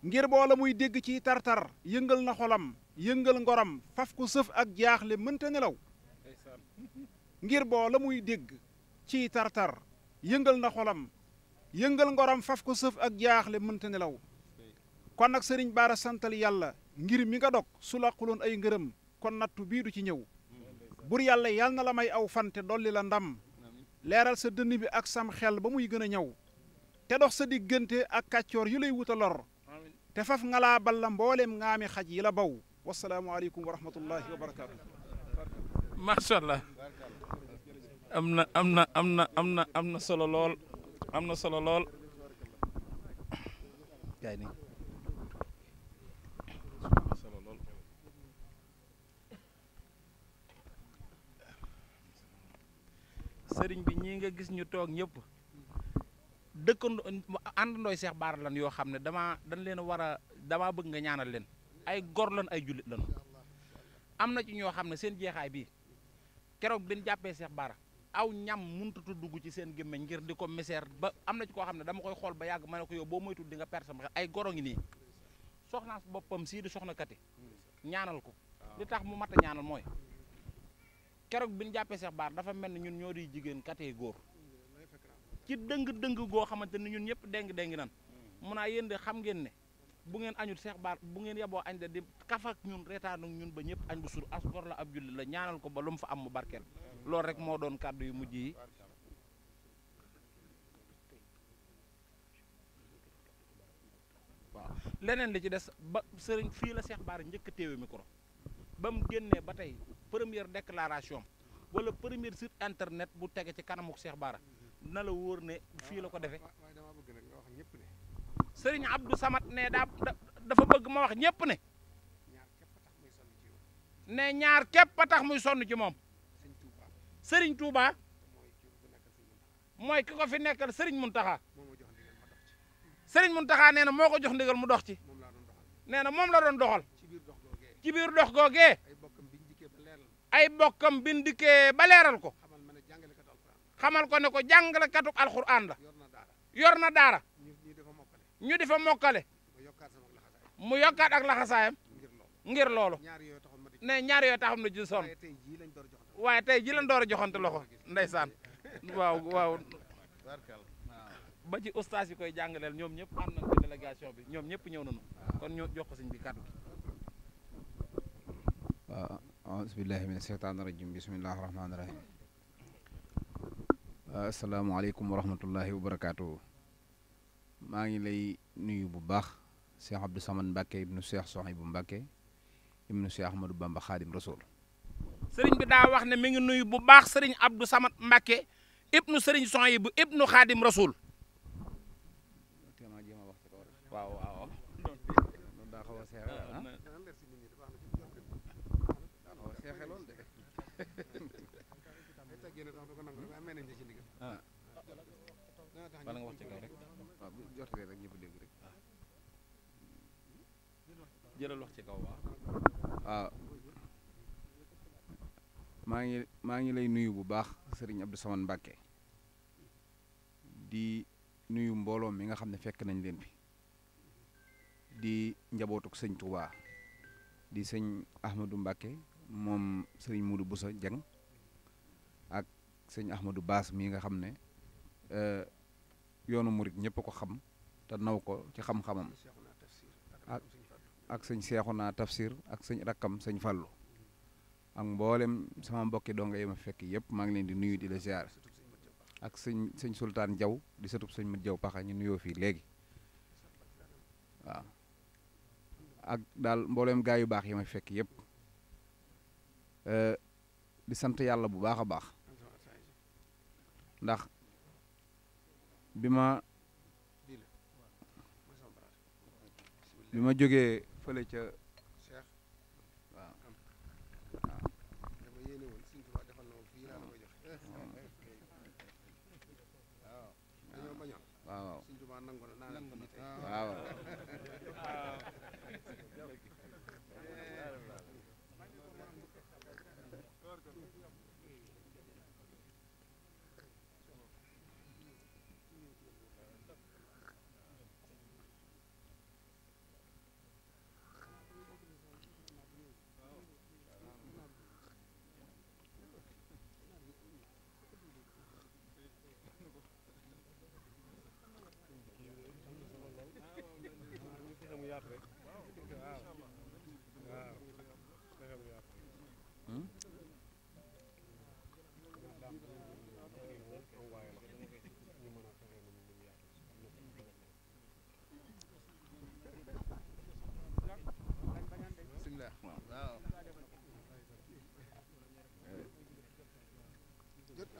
ngir boo la muy dégg ci tartar yëngal na xolam yëngal ngoram faf ko sëf ak jaaxle mënta nelaw ngir boo la muy dégg ci tartar yëngal na xolam yëngal ngoram faf ko sëf ak jaaxle mënta nelaw kon nag sëriñ Bara santal yàlla ngir mi nga dog su laquloon ay ngërëm kon nattu bii du ci ñëw bur yàlla yal na la may aw fante dolli la ndam leeral sa dënn bi ak sam xel ba muy gën a ñëw te dox sa diggante ak kàccoor yu lay wuta lor te faf nga laa balla mbooleem ngaami xaj yi la baw wasalaamu aleykum wa rahmatullahi wa barakaatu. macha allah am na solo lool am na solo lool. sëriñ bi ñii nga gis ñu toog ñëpp dëkkandoo àndandooy Cheikh Bara lan yoo xam ne dañ leen damaa bëgg nga ñaanal leen ay gor lan ay jullit lan am na ci ñoo xam ne seen jeexaay bii keroog bi ñu jàppee Cheikh Bara aw ñam mënut dugg ci seen gémmeñ ngir di ko miseer ba am na ci koo xam ne dama koy xool ba yàgg ma ne ko yow boo moytul di nga perte sama xel ay goro ngi nii soxnaas boppam sii di soxna kati ñaanal ko li tax mu mat a ñaanal mooy keroog bi ñu jàppee Cheikh Bara dafa mel ni ñun ñoo di jigéen katee góor ci dëng goo xamante ni ñun ñëpp déng nan mun naa yéen de xam ngeen ne bu ngeen añut Cheikh Bara bu ngeen yeboo añ de di kafak ñun reetaanu ñun ba ñëpp añ bu sur as gor la ab julli la ñaanal ko ba lu mu fa am mu barkeel loolu rek moo doon kàddu yu mujj yi waaw leneen li ci des ba sëriñ fii la Cheikh Bara njëkk a téewe micro ba mu génnee ba tey première déclaration wala première site internet bu tege ci kanamu Cheikh Bara na la wóor ne fii la ko defee sëriñ Abdou Samad ne dafa bëgg ma wax ñëpp ne ñaar képp a tax muy sonn ci moom sëriñ Touba mooy ki ko fi nekkal sëriñ Muntaxa sëriñ Muntaxa nee na moo ko jox ndigal mu dox ci nee na moom la doon doxal ci biir dox googee ay bokkam bin dikkee ba leeral ko xamal ko ne ko jàngalekatug alxuraan la yor na daara ñu di fa mokkale mu yokkaat ak laxasaayam ngir loolu ne ñaar yoo taxam na ji sonn waaye tey ji lañ door a joxante loxo ndeysaan waaw ba ci ustaas yi koy jàngaleel ñoom ñëpp ànd nañ ci délégation bi ñoom ñëpp ñëw nañu kon ñu jox ko sëñ bi kàddu gi waaw aasbillahi min asheytaani rajim bismillahi rahmaani rahim asalaamaaleykum wa rahmatullahi wa barakaatu maa ngi lay nuyu bu baax Cheikh Abdou Samad Mbacke ibnu Cheikh Souhaïbou Mbacke ibnu Cheikh Ahmadou Bamba Khadim Rasoul. sëriñ bi daa wax ne mi ngi nuyu bu baax sëriñ Abdou Samad Mbacke ibnu sëriñ Souhaïbou ibnu Khadim Rasoul. waaw waaw daa xaw a seexe lool de bala nga wax ci kaw rek waaw bu jotee rek ñëpp dégg rek jëlal wax ci kaw waaw. maa ngi lay nuyu bu baax sëriñ Abdou Samad Mbacke di nuyu mbooloo mi nga xam ne fekk nañ leen fi di njabootuk sëñ Touba di sëñ Ahmadou Mbacke moom sëriñ Moudou Boussa Dieng ak sëñ Ahmadou Baas mii nga xam ne yoonu murit ñëpp ko xam te naw ko ci xam-xamam ak sëñ Seexuna Tafsir ak sëñ rakkam sëñ Fallu ak mboolem sama mbokki donga yi ma fekk yëpp maa ngi leen di nuyu di la ziar ak sëñ Sultaan Jaw di sëtub sëñ Mat Jaw Paxa ñu nuyoo fii léegi waaw ak daal mboolem gaa yu baax yi ma fekk yëpp di sant yàlla bu baax a baax ndax bi ma jógee fële ca waaw waaw waaw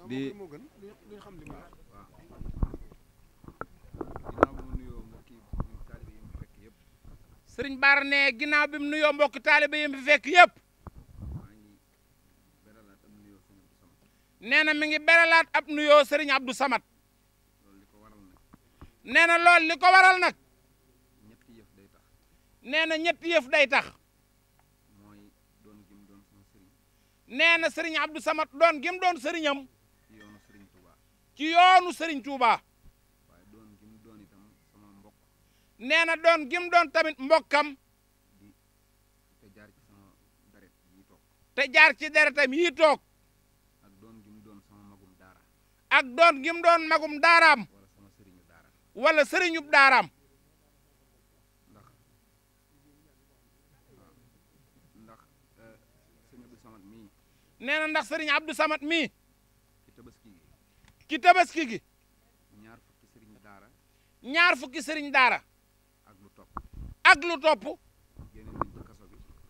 di sëriñ Baara ne ginnaaw bi mu nuyoo mbokki taalibe yi mu fi fekk yëpp nee na mi ngi beralaat ab nuyoo sëriñ Abdou Samad nee na lool li ko waral nag nee na ñetti yëf day tax nee na sëriñ Abdou Samad doon gim doon sëriñam ci yoonu sëriñ Touba nee na doon gim doon tamit mbokkam te jaar ci deretam yii toog ak doon gim doon magum daaraam wala sëriñub daaraam nee na ndax sëriñ Abdou Samad mii ci tabaski gi ñaar fukki sëriñ daara ak lu topp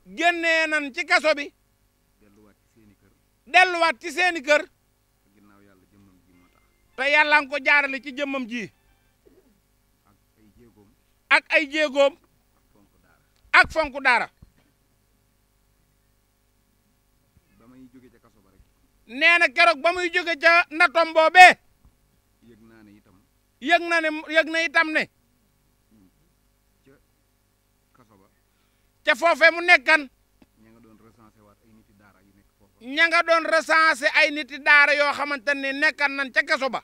génnee nan ci kaso bi delluwaat ci seeni kër te yàlla nga ko jaarale ci jëmmam ji ak ay jéegoom ak fonku daara nee na keroog ba muy jóge ca natom boobee yëg na itam ne ca foofe mu nekkan ña nga doon recensé ay niti daara yoo xamante ne nekkan nañ ca kaso ba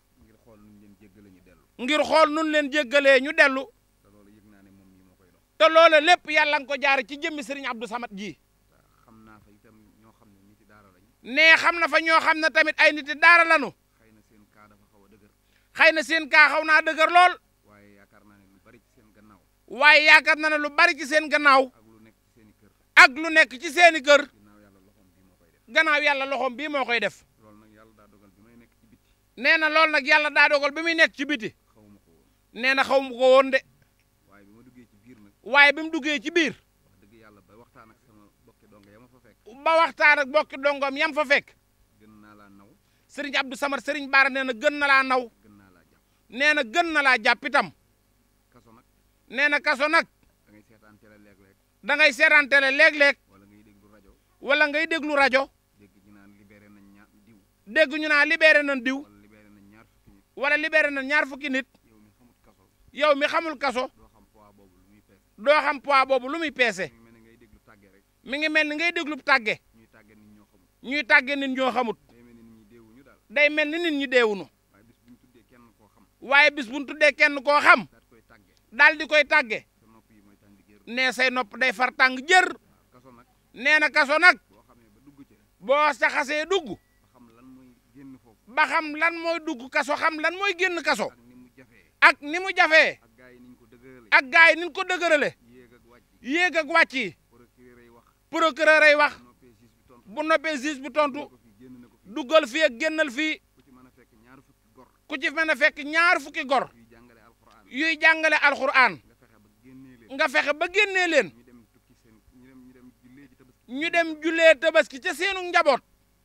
ngir xool nun leen jéggalee ñu dellu te loolu lépp yàlla nga ko jaare ci jëmmi sëriñ Abdou Samad ji nee xam na fa ñoo xam ne tamit ay niti daara lanu xëy na seen kaa xaw naa dëgër lool waaye yaakaar na ne lu bari ci seen gannaaw ak lu nekk ci seeni kër gannaaw yàlla loxoom bii moo koy def nee na loolu nag yàlla daa dogal bi muy nekk ci biti nee na xaw ma ko woon de waaye bi mu duggee ci biir ba waxtaan ak bokki dongoom yam fa fekk gën naa laa naw sëriñ Abdou Samad sëriñ Baara nee na gën na laa naw gën naa laa jàpp nee na gën na laa jàpp itam kaso nag nee na kaso nag da ngay seetaan télé léeg-léeg da ngay seetaan télé léeg-léeg wala ngay déglu rajo wala ngay déglu rajo dégg ñu naan libéré nañ ñaar diw dégg ñu naa libéré nañ diw wala libéré nañ ñaar fukki nit wala libéré nañ ñaar fukki nit yow mi xamut kaso yow mi xamul kaso doo xam poids boobu lu muy peese doo xam poids boobu lu muy peese mi ngi mel ni ngay déglu tàgge rek mi ngi mel ni ngay déglu tàgge ñuy tàgge nit ñoo xamut ñuy tàgge nit ñoo xamut day mel ni nit ñi deewuñu daal day mel ni nit ñi deewunu waaye bis bu ñu tuddee kenn koo xam waaye bis bu ñu tuddee kenn koo xam daat koy tàgge daal di koy tàgge sa nopp yi mooy tàng jër nee say nopp day far tàng jër kaso nag nee na kaso nag boo xamee ba dugg ca boo sa xasee dugg ba xam lan mooy génn foofu ba xam lan mooy dugg kaso xam lan mooy génn kaso ak ni mu jafee ak ni mu jafee ak gaa yi niñ ko dëgërale ak gaay yi niñ ko dëgërale yéeg ak wàcc yéeg ak wàcc yi procureur ay wax procureur ay wax bu noppee juge bi tontu bu noppee juge bi tontu ko fi génn na ko fi duggal fii ak génnal fii ku ci mën a fekk ñaar fukki gor ku ci mën a fekk ñaar fukki gor yuy jàngale alxuraan yuy jàngale alxuraan nga fexe ba génnee leen nga fexe ba génnee leen ñu dem tukki seen ñu dem jullee ji tabaski ñu dem jullee tabaski ca seenu njaboot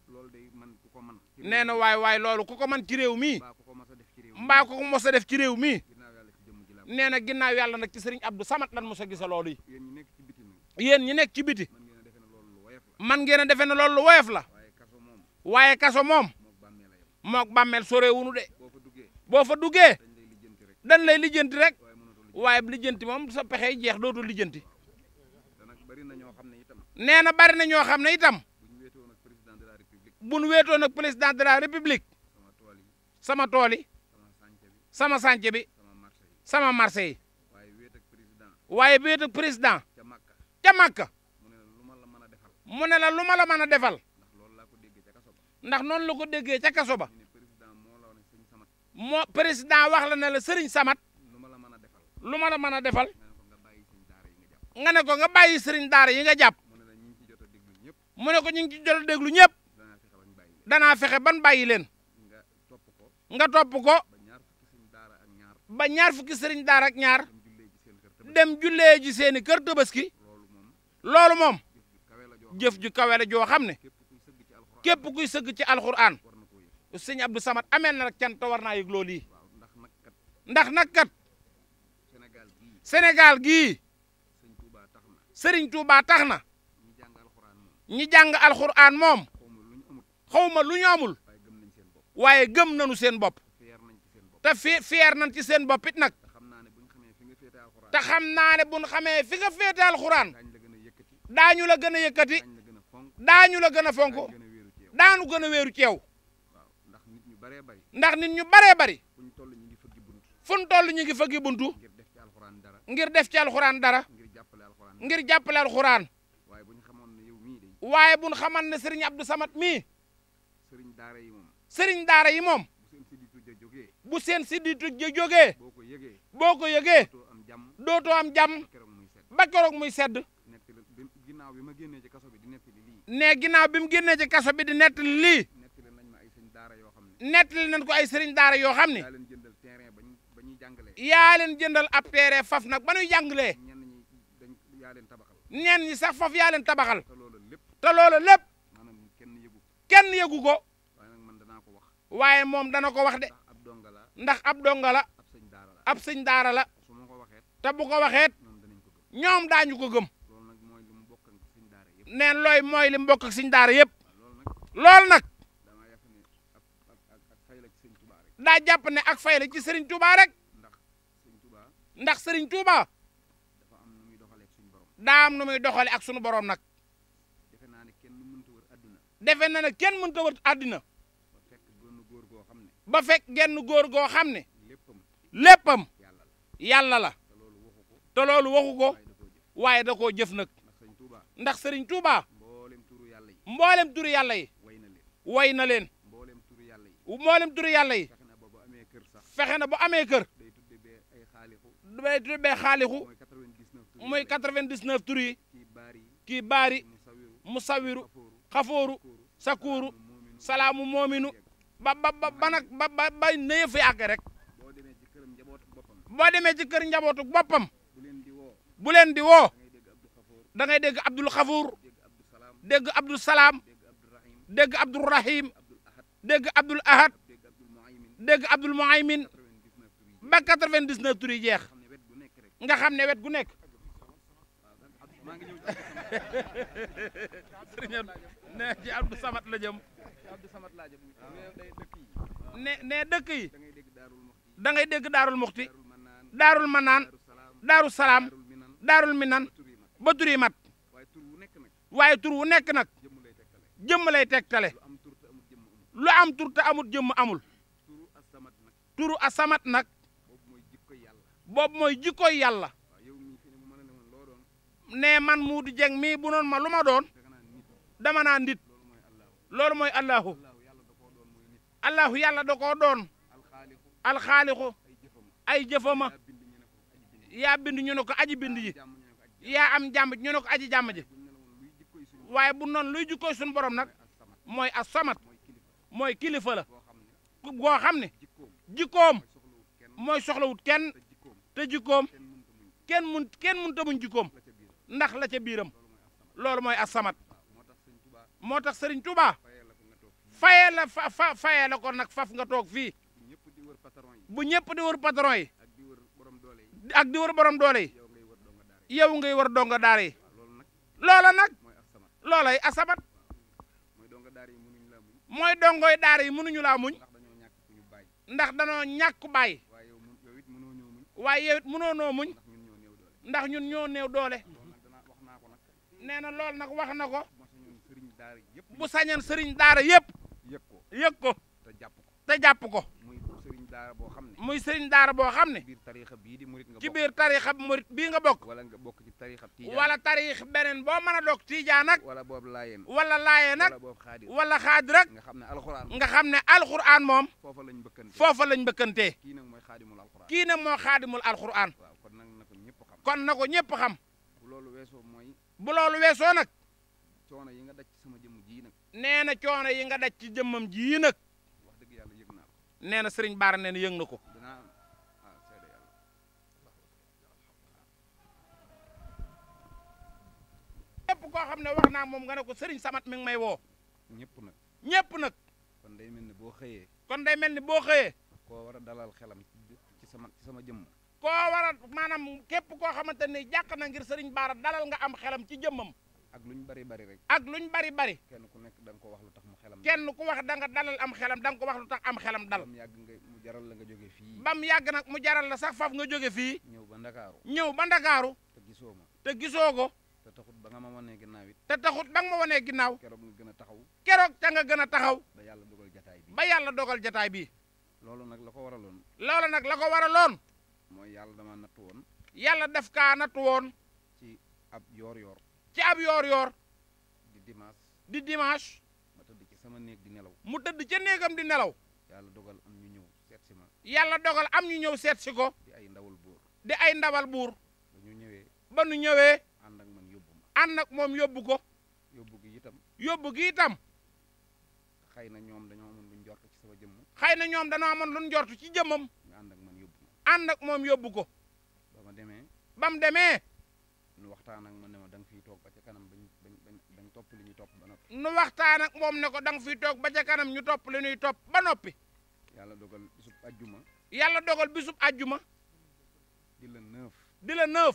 loolu day man ku ko man nee na waay loolu ku ko man ci réew mii mbaa ku ko mas a def ci réew mbaa ku ko mos a def ci réew mii ginnaaw yàlla ci jëmm ji la nee na ginnaaw yàlla nag ci sëriñ Abdou Samad lan mos a gisa loolu yi yéen ñi nekk ci biti nag yéen ñi nekk ci biti man ngeen a defe ne loolu lu woyof la man ngeen a defe ne loolu lu woyof la waaye kaso moom waaye kaso moom mook bàmmee la yem mook bàmmeel sorewunu de boo fa duggee boo fa duggee dañ lay lijjanti rek dañ lay lijjanti rek waaye mënatoo lijjanti waaye lijjanti moom sa pexey jeex dootul lijjanti te nag bari na ñoo xam ne itam nee na bari na ñoo xam ne itam bu ñu wéetoon ak président de la république buñ wéetoon ak président de la république sama tool yi sama tool yi sama sànce bi sama sànce bi sama marché yi sama marché yi waaye wéet ak président waaye wéet ak président ca Makka ca Makka mu ne la lu ma la mën a defal mu ne la lu ma la mën a defal ndax loolu laa ko déggee ca kaso ba ndax noonu la ko déggee ca kaso ba ñu ne président moo la ne sëñ samat moo président wax la ne la sëriñ Samat lu ma la mën a defal lu ma la mën a defal nga ne ko nga bàyyi sëñ daara yi nga jàpp nga ne ko nga bàyyi sëriñ daara yi nga jàpp mu ne la ñi ngi ci jot a déglu ñëpp mu ne ko ñu ngi ci jot a déglu ñëpp danaa fexe bañ bàyyi leen danaa fexe ban bàyyi leen nga topp ko nga topp ko ba ñaar fukki sëñ daara ak ñaar ba ñaar fukki sëriñ daara ak ñaar dem jullee ji seen kër tabaski dem jullee ji seeni kër tabaski loolu moom loolu moom jëf ju kawe la joo jëf ju kawe la joo xam ne képp kuy sëgg ci alxuraan képp kuy sëgg ci alxuraan war na koo yëg sëñ Abdou Samad amee na nag cant war naa yëg loolu yi waaw ndax nag kat ndax nag kat Sénégal gii Sénégal gii sëñ Touba tax na Sëriñ Tuubaa tax na ñi jàng alxuraan moom ñi jàng alxuraan moom xaw ma lu ñu amut xawma lu ñu amul waaye gëm nañ seen bopp waaye gëm nañu seen bopp fier nañ ci seen bopp te fier nañ ci seen bopp it nag te xam naa ne bu ñu xamee fi nga féete alxuraan te xam naa ne buñ xamee fi nga féete alxuraan daañu la gën a yëkkati daañu la gën a yëkkati daañu la gën a fonk daañu la gën a fonk daañu gën a wéeru ci yow daanu gën a wéeru ci yow waaw ndax nit ñu baree bari ndax nit ñu baree bari fu ñu toll ñu ngi fëggi bunt fu ñu toll ñu ngi fëggi buntu ngir def ci alxuraan dara ngir def ci alxuraan dara ngir jàppale alxuraan waaye bu ñu xamoon ne yow mii de waaye buñ xaman ne Sëriñ Abdou Samad mii sëriñ daara yi moom sëriñ daara yi moom bu seen sidditu ja jógee bu seen sidditu ja jógee boo ko yëgee boo ko yëgee doo am jàmm dootoo am jàmm keroog muy set ba keroog muy sedd nettali ginnaaw bi ma génnee ci kaso bi di nettali lii ne ginnaaw bi mu génnee ci kaso bi di nettali lii nettali nañ ma ay sëñ daara yoo xam ne nettali nañ ko ay sëriñ daara yoo xam ne yaa leen jëndal terrain ba ñuy jàngalee yaa leen jëndal ab teere faf nag ba nuy jàngalee ñenn ñi dañ yaa leen tabaxal ñenn ñi sax faf yaa leen tabaxal te loolu lépp te loolu lépp maanaam kenn yëgu kenn yëgu ko waaye nag man danaa ko wax waaye moom dana ko wax de ndax ab donga la ndax ab donga la ab sëñ daara la ab sëñ daara la su ma ko waxee te bu ko waxeet ñoom danañ ko gëm ñoom daañu ko gëm loolu nag mooy li mu bokk ak sëñ daara yëpp neen looy mooy li mbokk ak sëñ daara yëpp loolu nag loolu nag damaa yàq ne ak fay la ci sëñ Touba rek daa jàpp ne ak fay la ci Sëriñ Tuubaa rek ndax sëñ Touba ndax Sëriñ Tuubaa dafa am nu muy doxalee ak suñu borom daa am nu muy doxale ak sunu borom nag defe naa ne kenn mënta wër adduna defe na ne kenn mënta wër àddina ba fekk genn góor goo xam ne ba fekk genn góor goo xam ne léppam léppam yàlla la yàlla la te loolu waxu ko te loolu waxu ko waaye da koo jëf waaye da koo jëf nag ndax sëñ Touba ndax Sëriñ Tuubaa mboolem turu yàlla yi mboolem turu yàlla yi way na leen way na leen mboolem turu yàlla yi mboolem turu yàlla yi fexe na ba bu amee kër sax fexe na bu amee kër day tudde bee ay xaalixu day tudde bee xaalixu mooy 99 turu mooy 99 tur yi kii baar yi kii baari mu sawiru musawiru xafooru sakuuru salaamu moominu ba nag ba nëye fi àgg rek boo demee ci këram njabootu boppam boo demee ci kër njabootu boppam bu leen di woo bu leen di woo da ngay dégg Abdou Xafoor da ngay dégg Abdul Xafuur dégg Abdou Salaam dégg Abdou Rahim dégg Abdoul Ahad dégg Abdoul Muaymin ba 99 tur yi jeex nga xam ne wet gu nekk sëriñ ne ci Abdou Samad la jëm ne dëkk yi da ngay dégg Daarul Muxti Daarul Manaan Daaru Salaam Daarul Minan ba tur yi mat waaye tur wu nekk nag jëmm lay tegtale lu am tur te amut jëmm amul turu asamat nag boobu mooy jikkoy yàlla ne man Muudu Jeng mii bu noon ma lu ma doon dama naa nit loolu mooy allahu allahu yàlla da koo doon alxaalixu ay jëfama yaa bind ñu ne ko aji bind ji yaa am jàmm ñu ne ko aji jàmm ji waaye bu noonu luy jikkoy suñu borom nag mooy asamat mooy kilifa la goo xam ne jikkoom mooy soxlawut kenn te jikkoom kenn mun ta muñ jikkoom ndax la ca biiram loolu mooy asamat moo tax Sëriñ Tuubaa fayee la fayee la ko nag faf nga toog fii bu ñëpp di wër patron yi ak di wër borom doole yi yow ngay wër donga daara yi loola nag loolay asamat mooy dongoy daara yi mënuñu laa muñ ndax danoo ñàkk bàyyi waaye yow it mënoo noo muñ ndax ñun ñoo néew doole nee na loolu nag wax na ko bu sañan sëriñ daara yëpp yëg ko te jàpp ko muy sëriñ daara boo xam ne ci biir tariixa murit bii nga bokk wala nga bokk ci tariixa tijaan wala tariix beneen boo mën a doog tijaan nag wala boobu laayeen wala laayeen nag wala xaadir rek nga xam ne alxuraan nga xam ne alxuraan moom foofa lañ bëkkante kii nag mooy xaadimul alxuraan kii nag moo xaadimul alxuraan waaw kon nag na ko ñëpp xam kon na ko ñëpp xam bu loolu weesoo mooy bu loolu weesoo nag coono yi nga daj ci sama jëmm ji nag nee na coono yi nga daj ci jëmmam jii nag wax dëgg yàlla yëg naa ko nee na sëriñ Baara nee na yëg na ko dinaa seede yàlla ñëpp koo xam ne wax naa moom nga ne ko sëriñ Samat mi ngi may woo ñëpp nag kon day mel ni boo xëyee koo war a dalal xelam ci sama jëmm koo war a maanaam képp koo xamante ne jàq na ngir sëriñ Baara dalal nga am xelam ci jëmmam ak luñ bari bari rek ak luñ bari bari kenn ku nekk da nga ko wax lu tax mu xelam kenn ku wax da nga dalal am xelam da nga ko wax lu tax am xelam dal bam yàgg mu jaral la nga jóge fii bam yàgg nag mu jaral la sax faf nga jóge fii ñëw ba Ndakaaru te gisoo ma te taxut ba nga ma wanee ginnaaw it te taxut ba nga ma wanee ginnaaw keroog nga gën a taxaw keroog te nga gën a taxaw ba yàlla dogal jataay bi loolu nag la ko waraloon mooy yàlla dama nattu woon yàlla def kaa nattu woon ci ab yoor yoor di dimanche ma tëdd ci sama néeg di nelaw mu tëdd ca néegam di nelaw yàlla dogal am ñu ñëw seet si ma yàlla dogal am ñu ñëw seet si ko di ay ndawal buur ba nu ñëwee ànd ak man yóbbu ma ànd ak moom yóbbu ko yóbbu gi itam xëy na ñoom dañoo amoon luñ njort ci sama jëmm xëy na ñoom dañoo amoon luñ njort ci jëmmam ñu ànd ak man yóbbu ma ànd ak moom yóbbu ko ba mu demee nu waxtaan ak man ne ma da nga fiy toog ba ca kanam bañ topp li ñuy topp ba noppi nu waxtaan ak moom ne ko da nga fiy toog ba ca kanam ñu topp li ñuy topp ba noppi yàlla dogal bisub ajjuma di la 9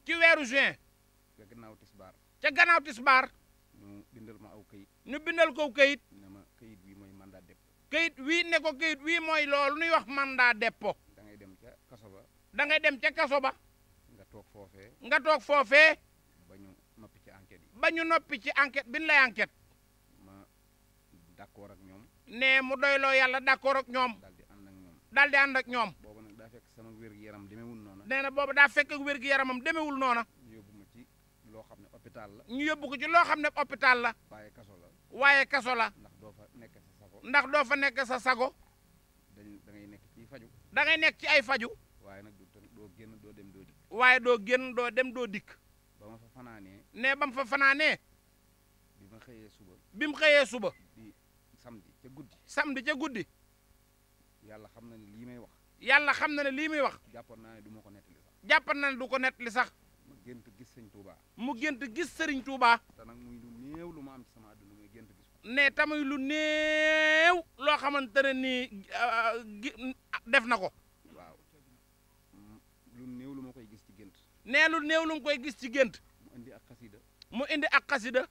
ci weeru juin ca gannaaw tisbaar ñu bindal ma aw kayit ñu bindal ko kayit ne ma kayit wi mooy mandat dépôt kayit wii ne ko kayit wii mooy loolu nuy wax mandat dépôt da ngay dem ca kaso ba nga toog foofee ba ñu noppi ci enquête bi ñu lay enquête ma d'accord ak ñoom ne mu doyloo yàlla d'accord ak ñoom daal di ànd ak ñoom boobu nag daa fekk sama wér-gi-yaram demewul noona nee na boobu daa fekk wér-gi-yaramam demewul noona ñu yóbbu ma ci loo xam ne hôpital la ñu yóbbu ko ci loo xam ne hôpital la waaye kaso la ndax doo fa nekk sa sago da ngay nekk ci faju da ngay nekk ci ay faju waaye nag doo génn doo dem doo dikk waaye doo génn doo dem doo dikk ba ma fa fanaanee ne ba mu fa fanaanee bi mu xëyee suba di samedi ca guddi yàlla xam na ne lii muy wax jàppoon naa ne du ma ko nettali sax jàppoon na ne du ko nettali sax gént gis sëñ Touba. mu gént gis Serigne Touba. te nag muy lu néew lu ma am ci sama àdduna muy gént gis ko. ne tamuy lu néew loo xamante ne nii def na ko. waaw lu néew lu ma koy gis ci gént. nee lu néew lu mu koy gis ci gént. mu indi ak xasida. mu indi ak xasida.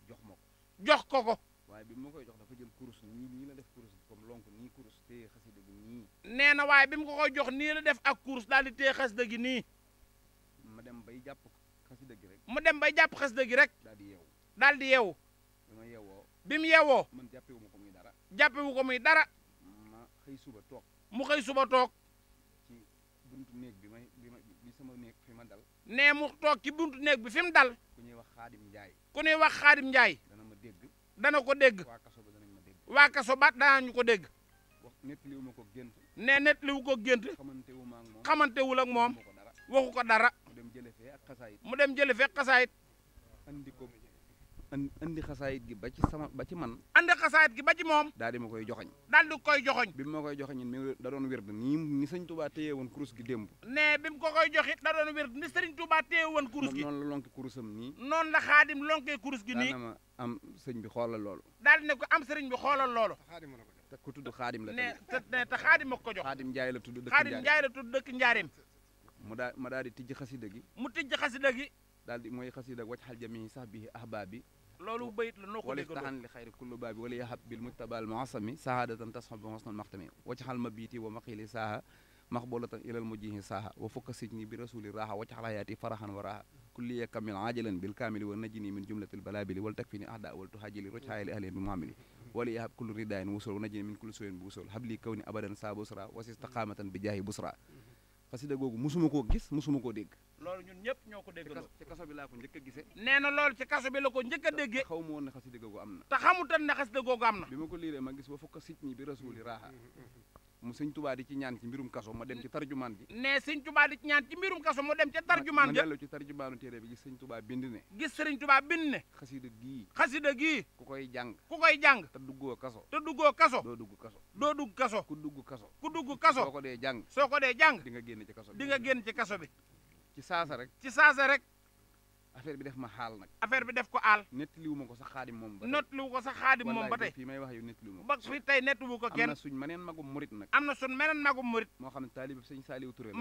jox ma ko. jox ko ko. waaye bi ma koy jox dafa jël kurus nii la def kurus comme lonk nii kurus téye xasida gi nii. nee na waaye bi mu ko koy jox nii la def ak kurus daal di téye xasida gi nii. ma dem bay jàpp xasida gi rek. mu dem bay jàpp xasida gi rek. daal di yeewu. daal di yeewu. bi ma yeewoo. bi mu yeewoo. man jàppewu ma ko muy dara. jàppewu ko muy dara. ma xëy suba toog. mu xëy suba toog. ci buntu néeg bi sama néeg fi ma dal. nee mu toog ci buntu néeg bi fi mu dal. ku ñuy wax Xaadim Njaay. ku ñuy wax Xaadim Njaay. dana ma dégg. dana ko dégg. waa kaso ba danañ ma dégg. waa kaso ba danañu ko dégg. wax nettaliwu ma ko gént. nee nettaliwu ko gént. xamantewu ma ak moom. xamantewul ak moom. waxu ko dara. mu dem jële fee ak xasaayit. mu dem jële fee xasaayit. andi ko andi xasaayit gi ba ci man. andi xasaayit gi ba ci moom. daal di ma koy joxoñ. daal di koy joxoñ. bi ma koy joxoñ mi da doon wér ni sëñ Touba téye woon kurus gi démb. nee bi mu ko koy joxit da doon wér ni sëriñ Touba téye woon kurus gi. noonu la lonki kurusam nii. noonu la Xaadim lonkee kurus gi nii. daal na ma am sëñ bi xoolal loolu. daal di ne ko am sëriñ bi xoolal loolu. te ku tudd Xaadim la. te Xaadim ma ko jox. Xaadim Njaay la tudd dëkk Xaadim Njaay la tudd dëkk Njaareem. ma daal di tijji xasida gi. mu tijji xasida gi. daal di mooy xasida wacc xal jami sax bi ahbaabi. loolu bayit la noo ko dégg wala taxan li xayri kullu baabi wala yahab bil mujtabal muasami sahadatan tasxab bi xosnal maxtami wacc xal ma biiti wa maqili saaha maxbolatan ilal mujjihi saaha wa fukka sijni bi rasuli raaha wacc xal hayaati faraxan wa raaha kulliya kamil ajilan bil kaamili wa najini min jumlatil balabili wal takfini ahda wal tuhajili roj xaayali ahliyan bi muhamili wala yahab kullu ridayin wusul wa najini min kulli suyin bi wusul habli kawni abadan sa busra wasis taqamatan bi jaahi busra xasida googu musuma koo gis musuma koo dégg. loolu ñun ñëpp ñoo ko déggandoo. ci kaso bi laa ko njëkk a gisee. nee na loolu ci kaso bi la ko njëkk a déggee. xaw ma woon ne xasida googu am na. te xamutan ne xasida googu am na. bi ma ko liiree ma gis ba fukk sit ñi bi rasuli raaxa mu sëñ Touba di ci ñaan ci mbirum kaso ma dem ci tarjumaan gi. nee sëñ Touba di ci ñaan ci mbirum kaso mu dem ca tarjumaan ga. ma dellu ci tarjumaanu téere bi gis sëñ Touba bind ne. gis sëriñ Touba bind ne. xasida gii. ku koy jàng. te duggoo kaso. doo dugg kaso. ku dugg kaso. soo ko dee jàng. di nga génn ci kaso bi. di nga génn ci kaso bi. ci saasa rek. affaire bi def ma xaal nag. affaire bi def ko aal. nettaliwu ma ko sax Xaadim moom ba tey. nettaliwu ko sax Xaadim moom ba tey. fii may wax yow nettaliwu ma ko. ba fi tey nettaliwu ko kenn. am na suñ meneen magum murit nag. moo xam ne taalibe sëñ Saliou Touré la.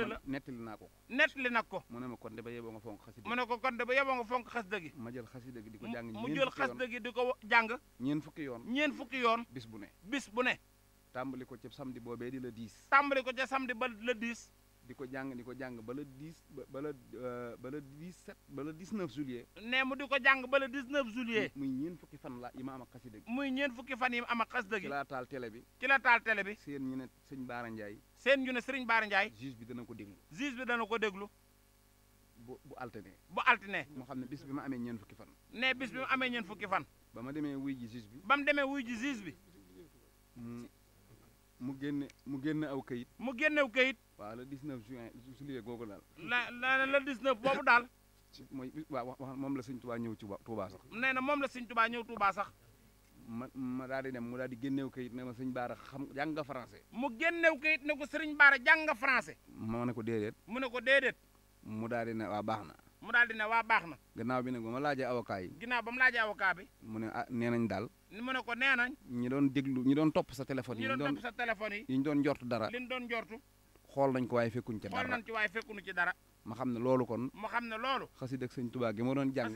la. nettali naa ko. nettali nag ko. mu ne ma kon de ba yeboo nga fonk xasida. mu ne ko kon de ba yeboo nga fonk xasida gi. ma jël xasida gi di ko jàng. mu jël xasida gi di ko jàng. ñeen fukki yoon. bis bu ne. tàmbali ko ca samedi boobee di la 10. ba le 10. di ko jàng ba le 10 ba le 17 ba le 19 juillet. ne mu di ko jàng ba le 19 juillet. muy ñeen fukki fan la yi ma am ak xasida gi. ci la taal télé bi. seen ñu ne sëñ Baara Ndiaye. sëriñ Baara Ndiaye. juge bi dana ko déglu. bu altine. moo xam ne bis bi ma amee ñeen fukki fan. ne bis bi ma amee ñeen fukki fan. ba ma demee wuy ji juge bi. mu génne aw kayit. waaw le 19 juillet googu daal. le 19 boobu daal. mooy waaw moom la sëñ Touba ñëw ci Touba sax. nee na moom la sëñ Touba ñëw Touba sax. ma daal di dem mu daal di génneew kayit ne ma sëñ Baara jàng nga français. mu génneew kayit ne ko sëriñ Baara jàng nga français. ma ne ko déedéet. mu daal di ne waa baax na. gannaaw bi nag ba ma laajee avocat yi. mu ne nee nañ daal. mu ne ko nee nañ. ñi doon topp sa téléphone yi. yi ñu doon njort dara. li ñu doon njortu. xool nañ ko waaye fekkuñ ci dara. ma xam ne loolu kon. xasida ak sëñ Touba gi ma doon jàng.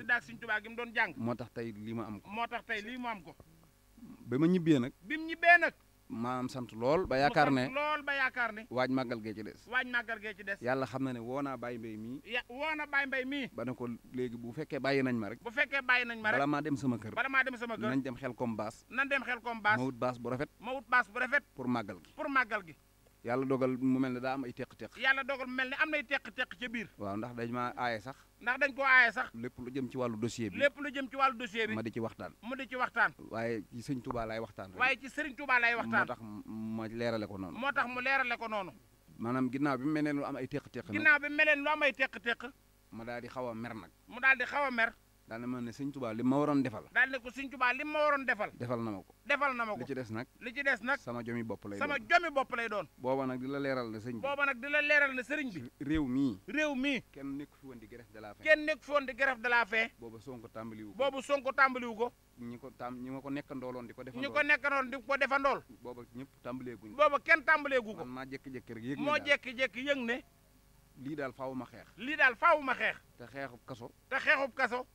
moo tax tey lii ma am ko. ba ma ñibbee nag. maanaam sant lool ba yaakaar ne waaj màggal gee ci des. yàlla xam na ne woo naa Baye Mbaye mii. ba ne ko léegi bu fekkee bàyyi nañ ma rek. bala maa dem sama kër. nañ dem xel kom baas. ma wut baas bu rafet. pour màggal gi. yàlla dogal mu mel ne daa am ay teq-teq. ca biir. waaw ndax dañ maa aaye sax. lépp lu jëm ci wàllu dossier bi. ma di ci waxtaan. waaye ci sëñ Touba laay waxtaan. moo tax ma leerale ko noonu. maanaam ginnaaw bi mu mel ne lu am ay teq-teq. ma daal di xaw a mer. daal ne ma ne sëñ Tuubaa li ma waroon defal daal ne ko sëñ Tuubaa li ma waroon defal defal na ma ko defal na ma ko li ci des nag li ci des nag sama jomi bopp lay sama doon jomi bopp lay doon booba nag di la leeral ne sëñ bi booba nag di la leeral ne sëriñ bi réew mii réew mii kenn nekk fi woon di greffe de la faim kenn nekk foon di greffe de la faim booba Sonko tàmbaliwu ko boobu Sonko tàmbaliwu ko ñi ma ko nekkandooloon di ko ñu defandoo ko nekkanoon di ko defandool booba ñëpp tàmbaleeguñ booba kenn tàmbaleegu ko man maa jékki-jékki rek yëg moo ne daal jekki-jekki yëg ne lii daal faaw ma xeex lii daal faaw ma xeex te xeexub kaso te xeexub kaso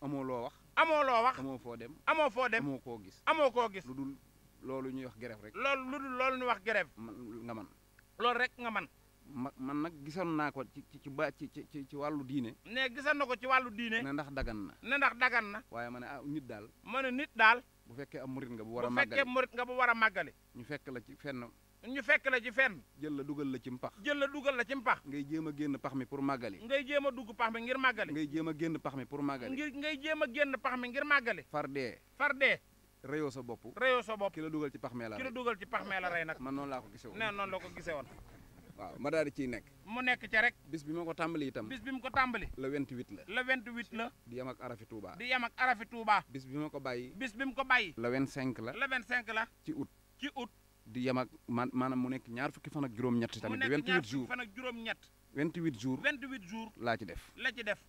amoo loo wax amoo loo wax amoo foo dem amoo foo dem amoo koo gis amoo koo gis lu dul loolu ñuy wax greffe rek loolu lu dul loolu ñu wax grève nga man loolu rek nga man man nag gisoon naa ko ci wàllu diine ne gisan na ko ci wàllu diine ne ndax dagan na ne ndax dagan na waaye ma ne nit daal ma ne nit daal bu fekkee am murit nga bu war a bu màggale fekkee murit nga bu war a màggale ñu fekk la ci fenn ñu fekk la ci fenn jël la dugal la ci mpax jël la dugal la ci mpax ngay jéem a génn pax mi pour màggali ngay jéem a dugg pax mi ngir màggale ngay jéem a génn pax mi pour màggali ngay jéem a génn pax mi ngir màggale far dee reyoo sa bopp reyoo sa bopp ki la dugal ci pax mee la ki la rey dugal ci pax mee la rey nag man noonu laa ko gisee woon nee noonu la ko gisee woon waaw ma daal di ciy nekk mu nekk ca rek bis bi ma ko tàmbali itam bis bi mu ko tàmbali le 28 la le 28 la di yem ak arafi Touba di yem ak arafi Touba bis bi ma ko bàyyi bis bi mu ko bàyyi le 25 la le 25 la ci août ci août di yem ak maanaam mu nekk ñaar fukki fan ak juróom-ñett mu tamit nekk 28 ñaar jours fukki fan ak juróom-ñett 28 jours 28 jours laa ci def la ci def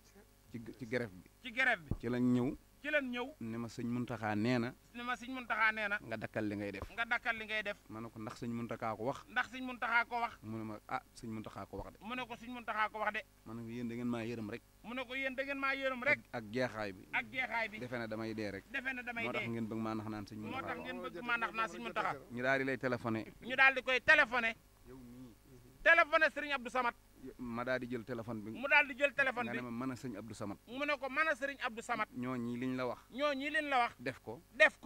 ci greffe bi ci greffe bi ci lañ ñëw ci leen ñëw ne ma sëñ Muntaxa nee na ne ma sëñ Muntaxa nee na nga dakkal li ngay def nga dakkal li ngay def ma ne ko ndax sëñ Muntaxa ko wax ndax sëñ Muntaxa ko wax mu ne ma ah sëñ Muntaxa ko wax de mu ne ko sëñ Muntaxa ko wax de ma ne ko yéen da ngeen maa yërëm rek mu ne ko yéen da ngeen maa yërëm rek ak jeexaay bi ak jeexaay bi defe ne damay dee rek defe ne damay moo tax dee ngeen bëgg maa nax naan sëñ moo Muntaxa tax ngeen bëgg maa nax naa sëñ Muntaxa ñu daal di lay téléphoné ñu daal di koy téléphoné téléphoné Serigne Abdou Samad ma daal di jël téléphone bi mu daal di jël téléphone nga bi ne ma mën a sëñ Abdou Samad mu ne ko mën a Serigne Abdou Samad ñooñi liñ la wax ñoo ñi leen la wax def ko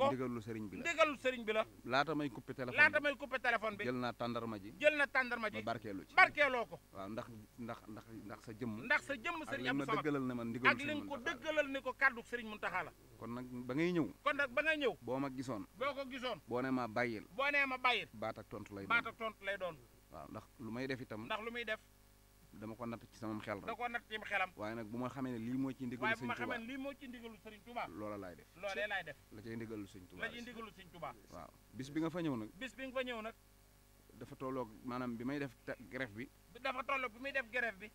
ndigalul sëriñ bi la ndigalul sëriñ bi la laata may coupé téléphone laata may coupé téléphone bi jël naa tàndarma ji jël na tàndarma ji ma barkeelu ci barkeeloo ko waaw ndax sa jëmm ndax sa jëmm ak Serigne li Abdou ma Samad dëggalal ne ma ndigalul ak li nga ko Muntaxa la. dëggalal ni ko kàddu Serigne Muntaxa la kon nag ba ngay ñëw kon nag ba nga ñëw boo ma gisoon boo ko gisoon boo ne ma bàyyil boo nee ma bàyyil baat ak tontu lay baat doon ak tontu lay doon waaw ndax lu may def itam ndax lu muy def dama ko natt ci sama xel da rek ko natt ci xelam waaye nag bu ma xamee ne lii moo ci ndigalu waaye bu sëñ ma Tuubaa xamee lii moo ci ndigalul Serigne Touba loola laay def loolee laay def la cay ndigalu sëñ Tuubaa la ci ndigalul Serigne Touba waaw bis bi nga fa ñëw nag bis bi nga fa ñëw nag dafa tolloog maanaam bi may def greffe bi dafa toll bi muy def grève bi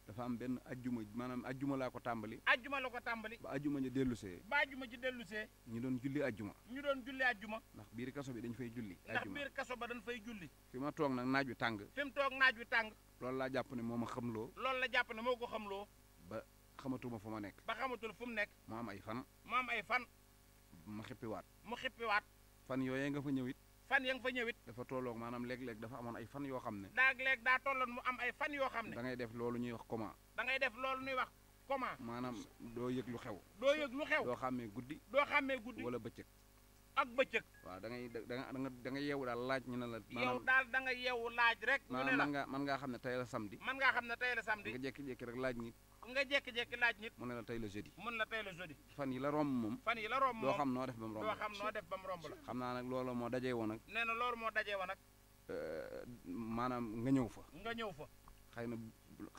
dafa am benn ajjuma maanaam ajjuma laa ko tàmbali ajjuma la ko tàmbali ba ajjuma ja dellusee ba ajjuma ji dellusee ñu doon julli ajjuma ñu doon julli ajjuma ndax biir kaso bi dañ fay julli ndax ajjuma biir kaso ba dañ fay julli fi ma toog nag naaj wi tàng fi mu toog naaj wi tàng loolu laa jàpp ne moo ma xamloo loolu la jàpp ne moo ko xamloo ba xamatuma fu ma nekk ba xamatul fu mu nekk mu am ay fan mu am ay fan ma xippiwaat mu xippiwaat fan yooyee nga fa ñëwit fan ya nga fa ñëwit dafa tolloog maanaam léeg-léeg dafa amoon ay fan yoo xam ne léeg daa tolloon mu am ay fan yoo xam ne da ngay def loolu ñuy wax comment da ngay def loolu ñuy wax comment maanaam doo yëg lu xew doo yëg lu xew doo xàmmee guddi doo xàmmee guddi wala bëccëg ak bëccëg waaw da nga yeewu daal laaj ñu ne la yow daal da nga yeewu laaj rek ñu ne la man ngaa xam ne tey la samedi man ngaa xam ne tey la samedi nga jékki-jékki rek laaj nit nga jékki-jékki laaj nit mu ne la tey la jeudi mun la tey la jeudi fan yi la romb moom fan yi la romb doo moom xam noo def ba mu romb doo xam noo def ba mu romb la xam naa nag loolu moo dajee woon nag nee na loolu moo dajee woon nag maanaam nga ñëw fa nga ñëw fa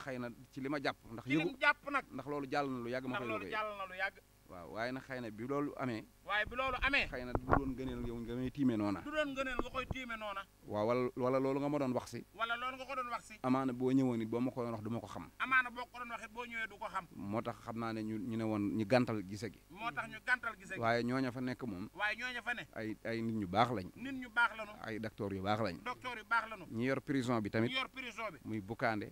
xëy na ci li ma jàpp ndax ci lim jàpp nag ndax loolu jàll na lu yàgg ma ndax koy loolu jàll na lu yàgg waaw waaye nag xëy na bi loolu amee waaye bi loolu amee xëy na du doon gëneel yow nga may tiime noona du doon gëneel nga koy tiime noona waaw wala loolu nga ma doon wax si wala loolu nga ko doon wax si amaana boo ñëwoon it boo ma ko doon wax du ma ko xam amaana boo ko doon wax it boo ñëwee du ko xam moo tax xam naa ne ñu ne woon ñu gàntal gise gi moo tax ñu gàntal gise gi waaye ñooña fa nekk moom waaye ñooña fa ne ay nit ñu baax lañ nit ñu baax lañu ay docteur yu baax lañ docteur yu baax lañu ñi yor prison bi tamit ñi yor prison bi muy bukaande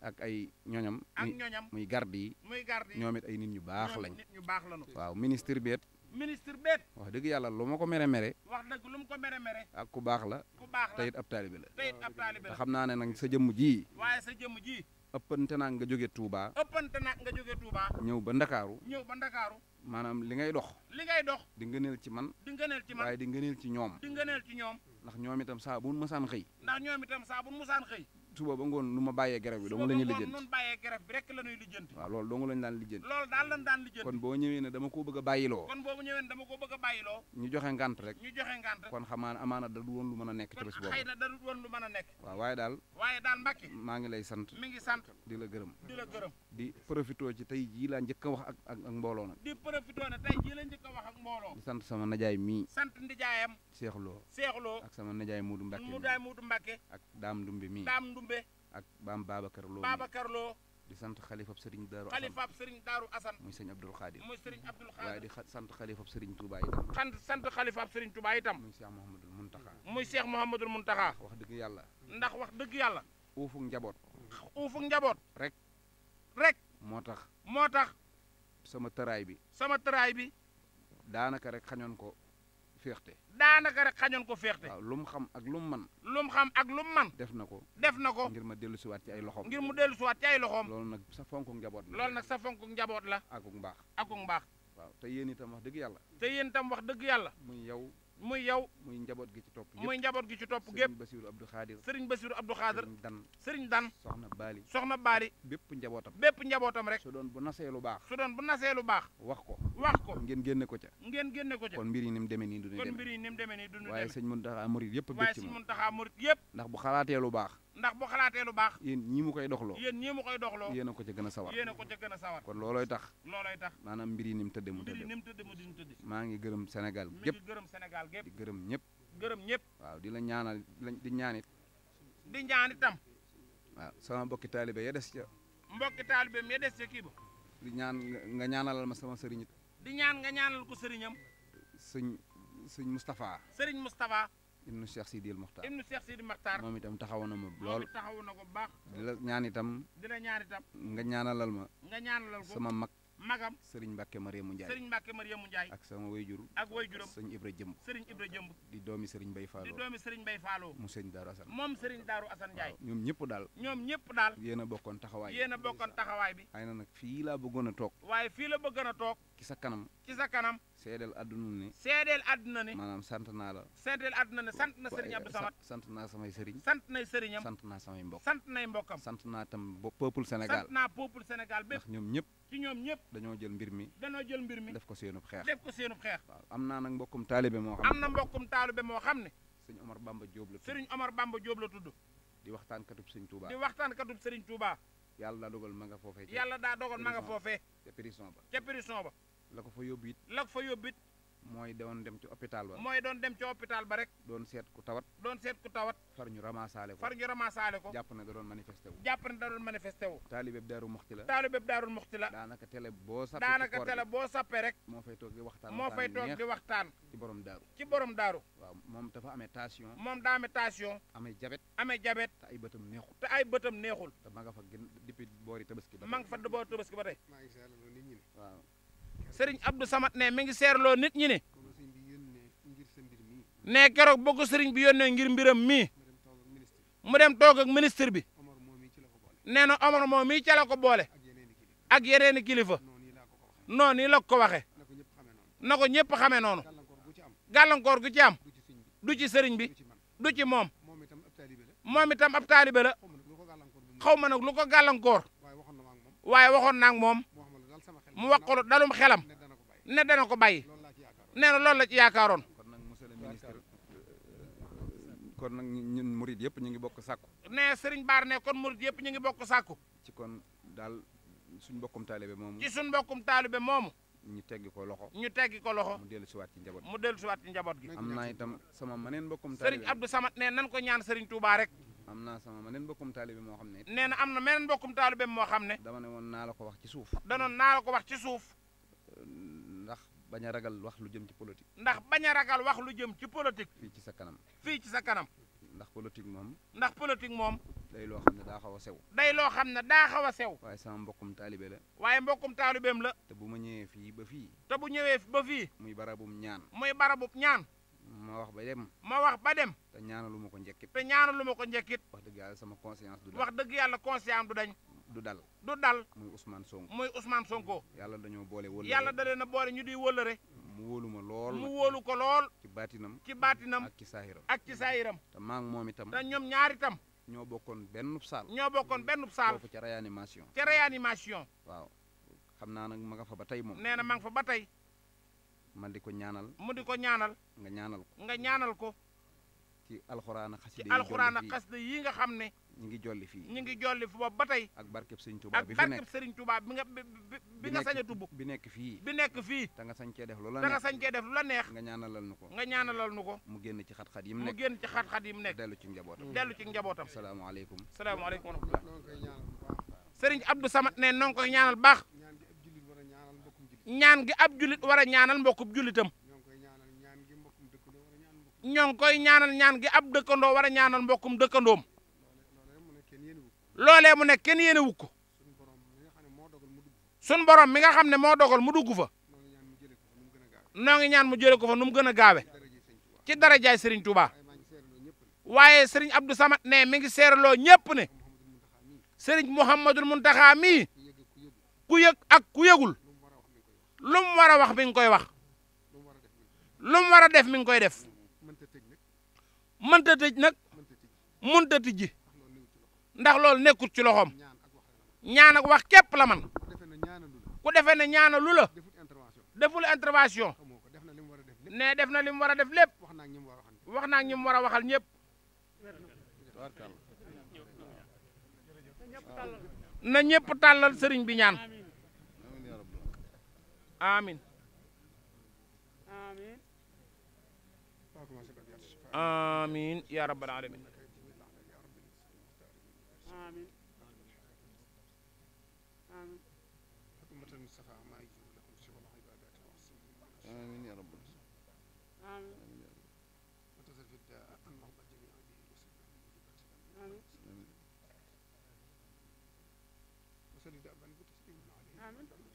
ak ay ñoñam muy garde yi muy garde yi ñoom it ay nit ñu baax lañ nit ñu baax lañu waaw ministre beet wax dëgg yàlla lu ma ko mere wax dëgg lu mu ko mere ak ku baax la te it ab taalibe la te xam naa ne nag sa jëmm ji waaye sa jëmm ji ëppante naa nga jóge Touba ñëw ba Ndakaaru maanaam li ngay dox di ngëneel ci man waaye di ngëneel ci ñoom ndax ñoom itam saa bu musaan xëy suba ba ngoon lu ma bàyyee grève bi dong la ñuy lijjanti nun bàyyee grève bi rek la ñuy lijjanti waaw loolu dong lañ daan lijjanti loolu daal lañ daan lijjanti kon boo ñëwee ne dama ko bëgg a bàyyiloo kon boobu ñëwee dama ko bëgg a bàyyiloo ñu joxe ngant rek ñu joxe ngant kon xamaa amaana da du woon lu mën a nekk ci kon bés boobu xëy na darut woon lu mën a nekk waaw waaye daal waaye daal Mbàkke maa ngi lay sant mi ngi sant di la gërëm di la gërëm di profité ci tey jii laa njëkk a wax ak mbooloo nag di profité ne tey jii la njëkk a wax ak mbooloo di sant sama najaay mii sant ndijaayam seexloo seexloo ak sama najaay Muudu Mbàkke mu daay Muudu Mbàkke ak daam ndumbe mii daam ndumbe ak baam Babacar Lo Babacar Lo di sant xalifab sëriñ Daaru Asan xalifaab sëriñ Daaru Asan muy sëñ Abdul Xaadir muy sëriñ Abdul waaye Xaadir di sant xalifab sëriñ Touba itam sant xalifaab sëriñ Touba itam muy Cheikh Mouhamadul Muntaxa muy Cheikh Mouhamadul Muntaxa wax dëgg yàlla ndax wax dëgg yàlla uufuk njaboot uufuk njaboot rek moo tax sama tëraay bi daanaka rek xañoon ko féexte waaw lu mu xam ak lu mu man def na ko ngir ma dellu siwaat ci ay loxoom ngir mu dellu siwaat ci ay loxoom loolu nag sa fonku njaboot la loolu nag sa fonku njaboot la akuk mbaax waaw te yéen itam wax dëgg yàlla muy yow muy njaboot gi ci topp gépp Serigne Bassirou Abdou Khadir Serigne Bassirou Abdou Khadir Serigne Dan soxna Baali bépp njabootam rek su doon bu nasee lu baax wax ko ngeen génne ko ca kon mbir yi ni mu demee nii du ñu demee waaye sëñ Muntaxa murid yëpp bëgg ci moom ndax bu xalaatee lu baax yéen ñii mu koy doxloo yéen a ko ca gën a sawar kon loolooy tax maanaam mbir yi ni mu tëdde mu tëdde maa ngi gërëm Sénégal gépp di gërëm ñëpp waaw di la ñaanal di ñaanit waaw sama mbokki taalibe ya des ca kii ba di ñaan nga ñaanalal ma sama sëriñ it di ñaan nga ñaanal ko sëriñam sëñ Moustapha ibnu Cheikh Sidil Mokhtar moom itam taxaw na ma lool taxaw na ko bu baax di la ñaan itam nga ñaanalal ma ko sama magam Serigne Mbacke Mariamu Ndiaye ak sama wayjuram sëñ Ibra Jëmb di doomi Serigne Bay Fallo mu sëñ Daaru Asan Ndiaye ñoom ñëpp daal yéen a bokkoon taxawaay bi ay na nag fii laa bëggoon a toog ci sa kanam seedeel àdduna ne maanaam sant naa la sant na Serigne Abdou Samad sant naa samay sëriñ sant naa samay mbokkam sant naa tam peuple Sénégal bépp ndax ñoom ñëpp dañoo jël mbir mi def ko seenub xeex waaw am naa nag mbokkum taalibe moo xam ne sëñ Omar Bamba Diop la tudd di waxtaan katub sëñ Touba yàlla daa dogal ma nga foofee ca prison ba la ko fa yóbbu it mooy doon dem ci hôpital ba rek doon seet ku tawat far ñu ramasaale ko jàpp ne da doon manifesté wu taalibeb Daaru Muxti la daanaka télé boo sappee rek moo fay toog di waxtaan ci borom daaru waaw moom dafa amee tension amee jabet te ay bëtam neexul te ma nga fa gën depuis boori tabaski ba tey waaw Serigne Abdou Samad ne mi ngi seerloo nit ñi ne keroog boo ko Serigne bi yónnee ngir mbiram mii mu dem toog ak ministre bi nee na Omar moom mii ca la ko boole ak yeneeni kilifa noonu la ko waxe na ko ñëpp xamee noonu gàllankoor gu ci am du ci Serigne bi du ci moom itam ab taalibe la xaw ma nag lu ko gàllankoor waaye waxoon naa ak moom mu wax ko dalum xelam ne dana ko bàyyi nee na loolu la ci yaakaaroon. kon nag monsieur le ministre kon nag ñun murid yëpp ñu ngi bokk sàkku. nee Serigne Bara ne kon murid yëpp ñu ngi bokk sàkku. ci kon daal suñ mbokkum taalibe moomu. ñu teggi ko loxo. mu dellu siwaat ci njaboot gi. am naa itam sama maneen mbokkum taalibe. Serigne Abdou Samad ne nan ko ñaan Serigne Touba rek. am naa sama maneen mbokkum taalibe moo xam ne. nee na am na meneen mbokkum taalibe moo xam ne. dama ne woon naa la ko wax ci suuf. ndax bañ a ragal wax lu jëm ci politique. fii ci sa kanam. ndax politique moom. day loo xam ne daa xaw a sew. waaye sama mbokkum taalibe la. waaye mbokkum taalibeem la. te bu ma ñëwee fii ba fii. muy barabum ñaan. ma wax ba dem. te ñaanalu ma ko njëkkit. wax dëgg yàlla sama conscience du dañ. du dal. muy Ousmane Sonko. yàlla dañoo boole wëllëre. yàlla da leen a boole ñu di wëllëre. mu wóolu ko lool. ci baatinam. ak ci saahiram. te maa ngi moom itam. te ñoom ñaar itam. ñoo bokkoon benn saal. ñoo bokkoon benn saal. foofu ca réanimation. ca réanimation. waaw xam naa nag ma nga fa ba tey moom. nee na ma nga fa ba tey. man di ko ñaanal. mu di ko ñaanal. nga ñaanal ko. nga ñaanal ko. ci alxuraan ak xasida ci alxuraan ak xasida yi nga xam ne. ñu ngi jolli fii. ñu ngi jolli fi boobu ba tey. ak barkeb Sëriñ Tuubaa bi fi nekk ak barkeb Sëriñ Tuubaa bi nga sañ a tubb. bi nekk fii. bi nekk fii. te nga sañ cee def lu la te neex. nga sañ cee def lu la neex. nga ñaanalal nu ko. nga ñaanalal nu ko. mu génn ci xat-xat yi mu mu nekk. génn ci xat-xat yi mu nekk. dellu ci njabootam. dellu ci njabootam. salaamaaleykum. salaamaaleykum wa rahmatulah. Sëriñ Abdou Samad ne noo ngi koy ñaanal baax. ñaan gi ab julit war a ñaanal mbokkum julitam. ñoo ngi koy ñaanal ñaan gi ab dëkkandoo war a ñaanal mbokkum dëkkandoom. loolee mu nekk kenn yéene wu ko. sun borom mi nga xam ne moo dogal mu dugg fa. noo ngi ñaan mu jële ko fa nu mu gën a gaawe ci darajaay Serigne Touba. waaye Serigne Abdou Samad ne mi ngi seeraloo ñépp ne. Serigne Mouhamadul Muntaxa mii. ku yëg ak ku yëgul. lu mu war a wax mi ngi koy wax. lu mu war a def mi ngi koy def. mënta tëj nag mënta tijji ndax loolu nekkul ci loxoom ñaan ak wax képp la man ku defee ne ñaanalu la deful intervention ne def na li mu war a def lépp wax naa ak ñi mu war a waxal ñëpp na ñëpp tàllal sëriñ bi ñaan amin آمين يا رب العالمين آمين آمين حكومة المصطفى ما يجوز لكم شغل عبادات آمين يا رب آمين وتزل في الداء أن الله جميع به وسلم آمين وسل دابا بتسليم عليه آمين